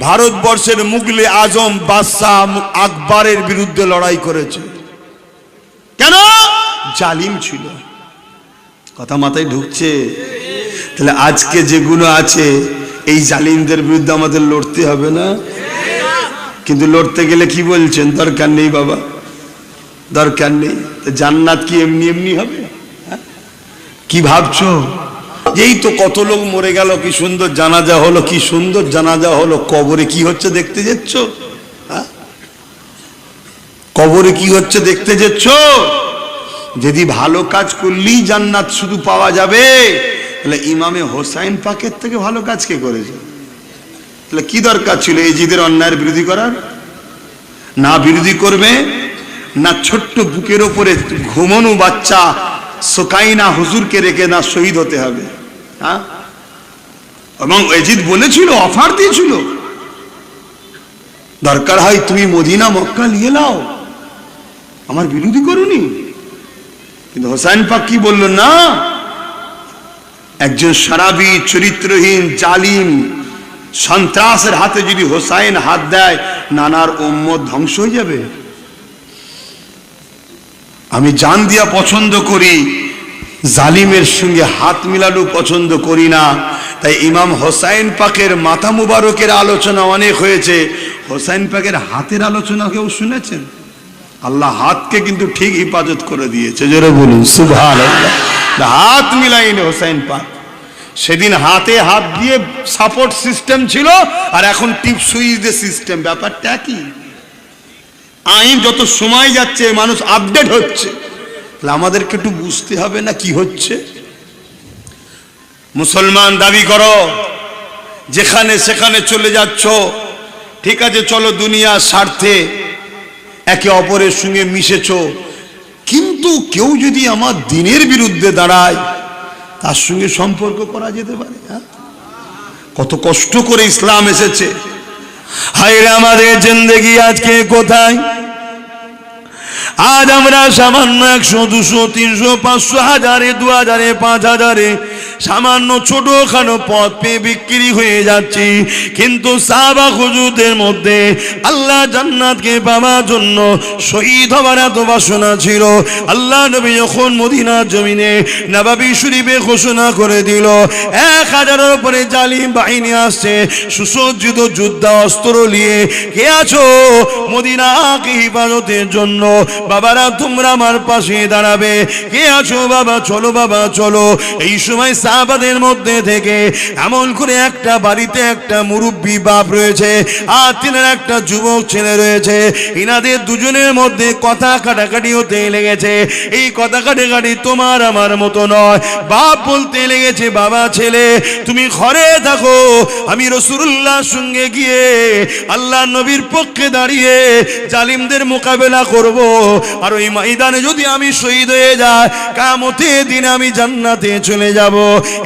S1: ভারতবর্ষের মুগলে আজম বাদশাহ আকবরের বিরুদ্ধে লড়াই করেছে। কেন? জালিম ছিল। কথা মাথায় ঢুকছে? তাহলে আজকে যেগুলো আছে এই জালিমদের বিরুদ্ধে আমাদের লড়তে হবে না? কিন্তু লড়তে গেলে কি বলছেন? দরকার নেই বাবা, দরকার নেই। জান্নাত কি এমনি এমনি হবে? কি ভাবছো? এই তো কত লোক মরে গেল, কি সুন্দর জানাজা হলো, কি সুন্দর জানাজা হলো। কবরে কি হচ্ছে দেখতে যাচ্ছ? কবরে কি হচ্ছে দেখতে যাচ্ছ? যদি ভালো কাজ করলেই জান্নাত শুধু পাওয়া যাবে, তাহলে ইমামে হোসাইন পাকের থেকে ভালো কাজ কে করেছে? তাহলে কি দরকার ছিল এজিদের অন্যায়ের বিরোধী করার? না বিরোধী করবে, না ছোট্ট বুকের ওপরে ঘুমানো বাচ্চা সোকাইনা হুজুরকে রেখে না শহীদ হতে হবে। হ্যাঁ, এবং এজিদ বলেছিল, অফার দিয়েছিল, দরকার হয় তুমি মদিনা মক্কা নিয়ে নাও, আমার বিরোধী করুনি। কিন্তু হোসাইন পাক কি বলল? না, একজন সারাবি, চরিত্রহীন, জালিম, সন্ত্রাসের হাতে যদি হোসাইন হাত দেয়, নানার উম্মত ধ্বংস হয়ে যাবে। আমি জান দিয়া পছন্দ করি, জালিমের সঙ্গে হাত মিলানো পছন্দ করি না। তাই ইমাম হোসাইন পাকের মাথা মুবারকের আলোচনা অনেক হয়েছে, হোসাইন পাকের হাতের আলোচনা কেউ শুনেছেন? আল্লাহ হাতকে কিন্তু ঠিক হিফাজত করে দিয়েছে। জোরে বলুন সুবহানাল্লাহ। হাত মিলাইনি হোসাইন পাক, সেদিন হাতে হাত দিয়ে সাপোর্ট সিস্টেম ছিল, আর এখন টিপ সুইচ দিয়ে সিস্টেম। ব্যাপারটা কি? আইন যত সময় যাচ্ছে মানুষ আপডেট হচ্ছে, তাহলে আমাদেরকে একটু বুঝতে হবে না কি হচ্ছে। মুসলমান দাবি করো, যেখানে সেখানে চলে যাচ্ছ, ঠিক আছে, চলো দুনিয়ার স্বার্থে একে অপরের সঙ্গে মিশেছ, কিন্তু কেউ যদি আমার দিনের বিরুদ্ধে দাঁড়ায় তার সঙ্গে সম্পর্ক করা যেতে পারে? হ্যাঁ, কত কষ্ট করে ইসলাম এসেছে। হায় রে আমাদের জিন্দেগি আজকে কোথায়? আজ আমরা সামান্য 100, 200, 300, 500, 1000, 2000, 5000 সামান্য ছোটখাটো পথ পেয়ে বিক্রি হয়ে যাচ্ছি। কিন্তু সাহাবা হুজুরদের মধ্যে আল্লাহ জান্নাতকে পাওয়ার জন্য শহীদ হবার এত বাসনা ছিল। আল্লাহ নবী যখন মদিনার জমিনে নববী শরীফে ঘোষণা করে দিল 1000-এর উপরে জালিম বাহিনী আসছে সুসজ্জিত যুদ্ধা অস্ত্র নিয়ে, কে আছো মদিনাকে হিফাজতের জন্য? বাবারা তোমরা আমার পাশে দাঁড়াবে। কে আছো বাবা? চলো বাবা চলো। এই সময় সাহাবাদের মধ্যে থেকে এমন করে একটা বাড়িতে একটা মুরব্বী বাপ রয়েছে, আর তিনের একটা যুবক ছেলে রয়েছে। ইনাদের দুজনের মধ্যে কথা কাটাকাটি হতে লেগেছে। এই কথা কাটাকাটি তোমার আমার মতো নয়। বাপ বলতে লেগেছে, বাবা ছেলে তুমি ঘরে থাকো, আমি রাসূলুল্লাহর সঙ্গে গিয়ে আল্লাহ নবীর পক্ষে দাঁড়িয়ে জালিমদের মোকাবেলা করব, আর ওই ময়দানে যদি আমি শহীদ হয়ে যাই কিয়ামতের দিন আমি জান্নাতে চলে যাব।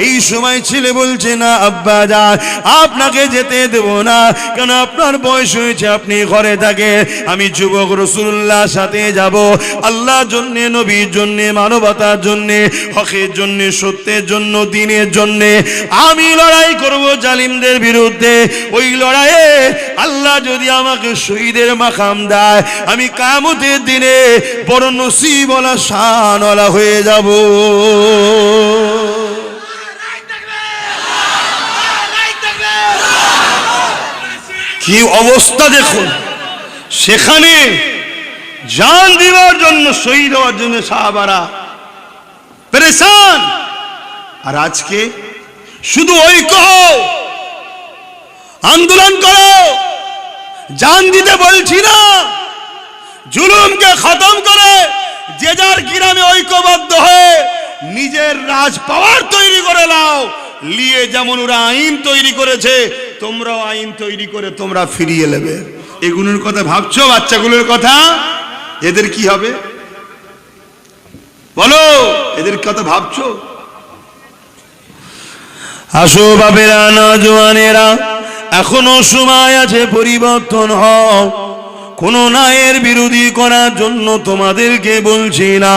S1: এই সময় ছেলে বলছে, না আব্বা যান, আপনাকে যেতে দেব না, কেন আপনার বয়স হয়েছে, আপনি ঘরে থাকে, আমি যুবক রাসূলুল্লাহর সাথে যাব। আল্লাহর জন্য, নবীর জন্য, মানবতার জন্য, হকের জন্য, সত্যের জন্য, দ্বীনের জন্য আমি লড়াই করব জালিমদের বিরুদ্ধে। ওই লড়াইয়ে আল্লাহ যদি আমাকে শহীদের মাকাম দেয়, আমি কিয়ামতের দিনে বড় নসিবওয়ালা শানওয়ালা হয়ে যাব। কি অবস্থা দেখুন, সেখানে জান দেওয়ার জন্য, শহীদ হওয়ার জন্য সাহাবারা পেরেশান। আর আজকে শুধু ঐক্য হও, আন্দোলন করো, জান দিতে বলছি না, জুলুমকে খতম করে যে যার গ্রামে ঐক্যবদ্ধ হয়ে নিজের রাজ পাওয়ার তৈরি করে নাও। লিয়ে যেমন ওরা আইন তৈরি করেছে, তোমরাও আইন তৈরি করে তোমরা ফিরিয়ে নেবে। এগুলোর কথা ভাবছো? বাচ্চাগুলোর কথা, এদের কি হবে বলো? এদের কথা ভাবছো? আসো বাবেরা, নওজওয়ানেরা, এখনো সময় আছে, পরিবর্তন হও। কোন ন্যায়ের বিরোধী করার জন্য তোমাদেরকে বলছি না,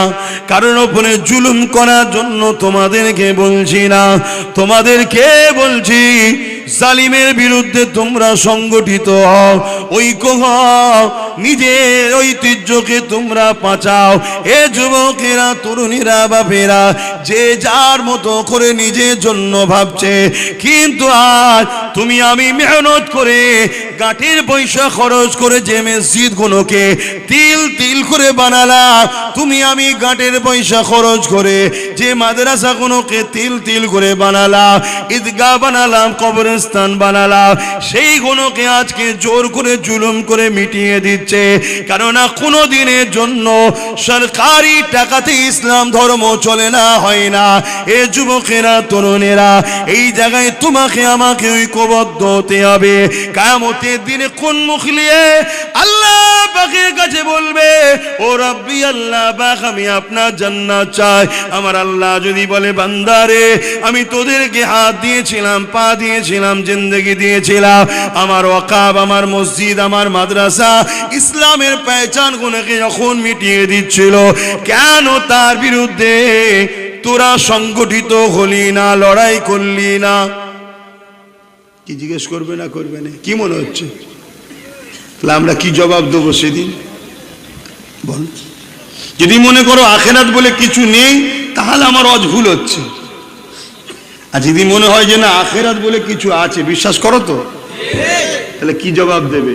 S1: কারোর উপরে জুলুম করার জন্য তোমাদেরকে বলছি না, তোমাদেরকে বলছি জালিমের বিরুদ্ধে তোমরা সংগঠিত হও, ঐক্য হও, নিজের ঐতিহ্যকে তোমরা বাঁচাও। এ যুবকেরা, তরুণীরা, বাপেরা যে যার মতো করে নিজের জন্য ভাবছে, কিন্তু আজ তুমি আমি মেহনত করে গাঁটের পয়সা খরচ করে যে মসজিদগুলোকে তিল তিল করে বানালাম, তুমি আমি গাঁটের পয়সা খরচ করে যে মাদ্রাসাগুলোকে তিল তিল করে বানালাম, ঈদগাহ বানালাম, কবরস্থান বানালাম, সেইগুলোকে আজকে জোর করে জুলুম করে মিটিয়ে দিচ্ছে। কেননা কোনো দিনের জন্য সরকারি টাকাতে ইসলাম ধর্ম চলে না, হয় না। এ যুবকেরা, তরুণেরা, এই জায়গায় তোমাকে আমাকে ঐক্যবদ্ধ হতে হবে। কিয়ামতের দিনে কোন মুখ নিয়ে আল্লাহ পাকের কাছে বলবে, ও রব্বি আল্লাহ পাক, আমি আপনার জান্নাত চাই। আমার আল্লাহ যদি বলে, বান্দারে আমি তোদেরকে হাত দিয়েছিলাম, পা দিয়েছিলাম, জিন্দেগি দিয়েছিলাম, আমার ওয়াকাব, আমার মসজিদ, আমার মাদ্রাসা, ইসলামের পেহচান গুলোকে যখন মিটিয়ে দিচ্ছিল, কেন তার বিরুদ্ধে তোরা সংগঠিত হলি না, লড়াই করলি না? কি জিজ্ঞেস করবে না করবে না? কি মনে হচ্ছে? তাহলে আমরা কি জবাব দেবো সেদিন বল? যদি মনে করো আখেরাত বলে কিছু নেই, তাহলে আমার ভুল হচ্ছে। আর যদি মনে হয় যে না আখেরাত বলে কিছু আছে, বিশ্বাস করো তো, তাহলে কি জবাব দেবে?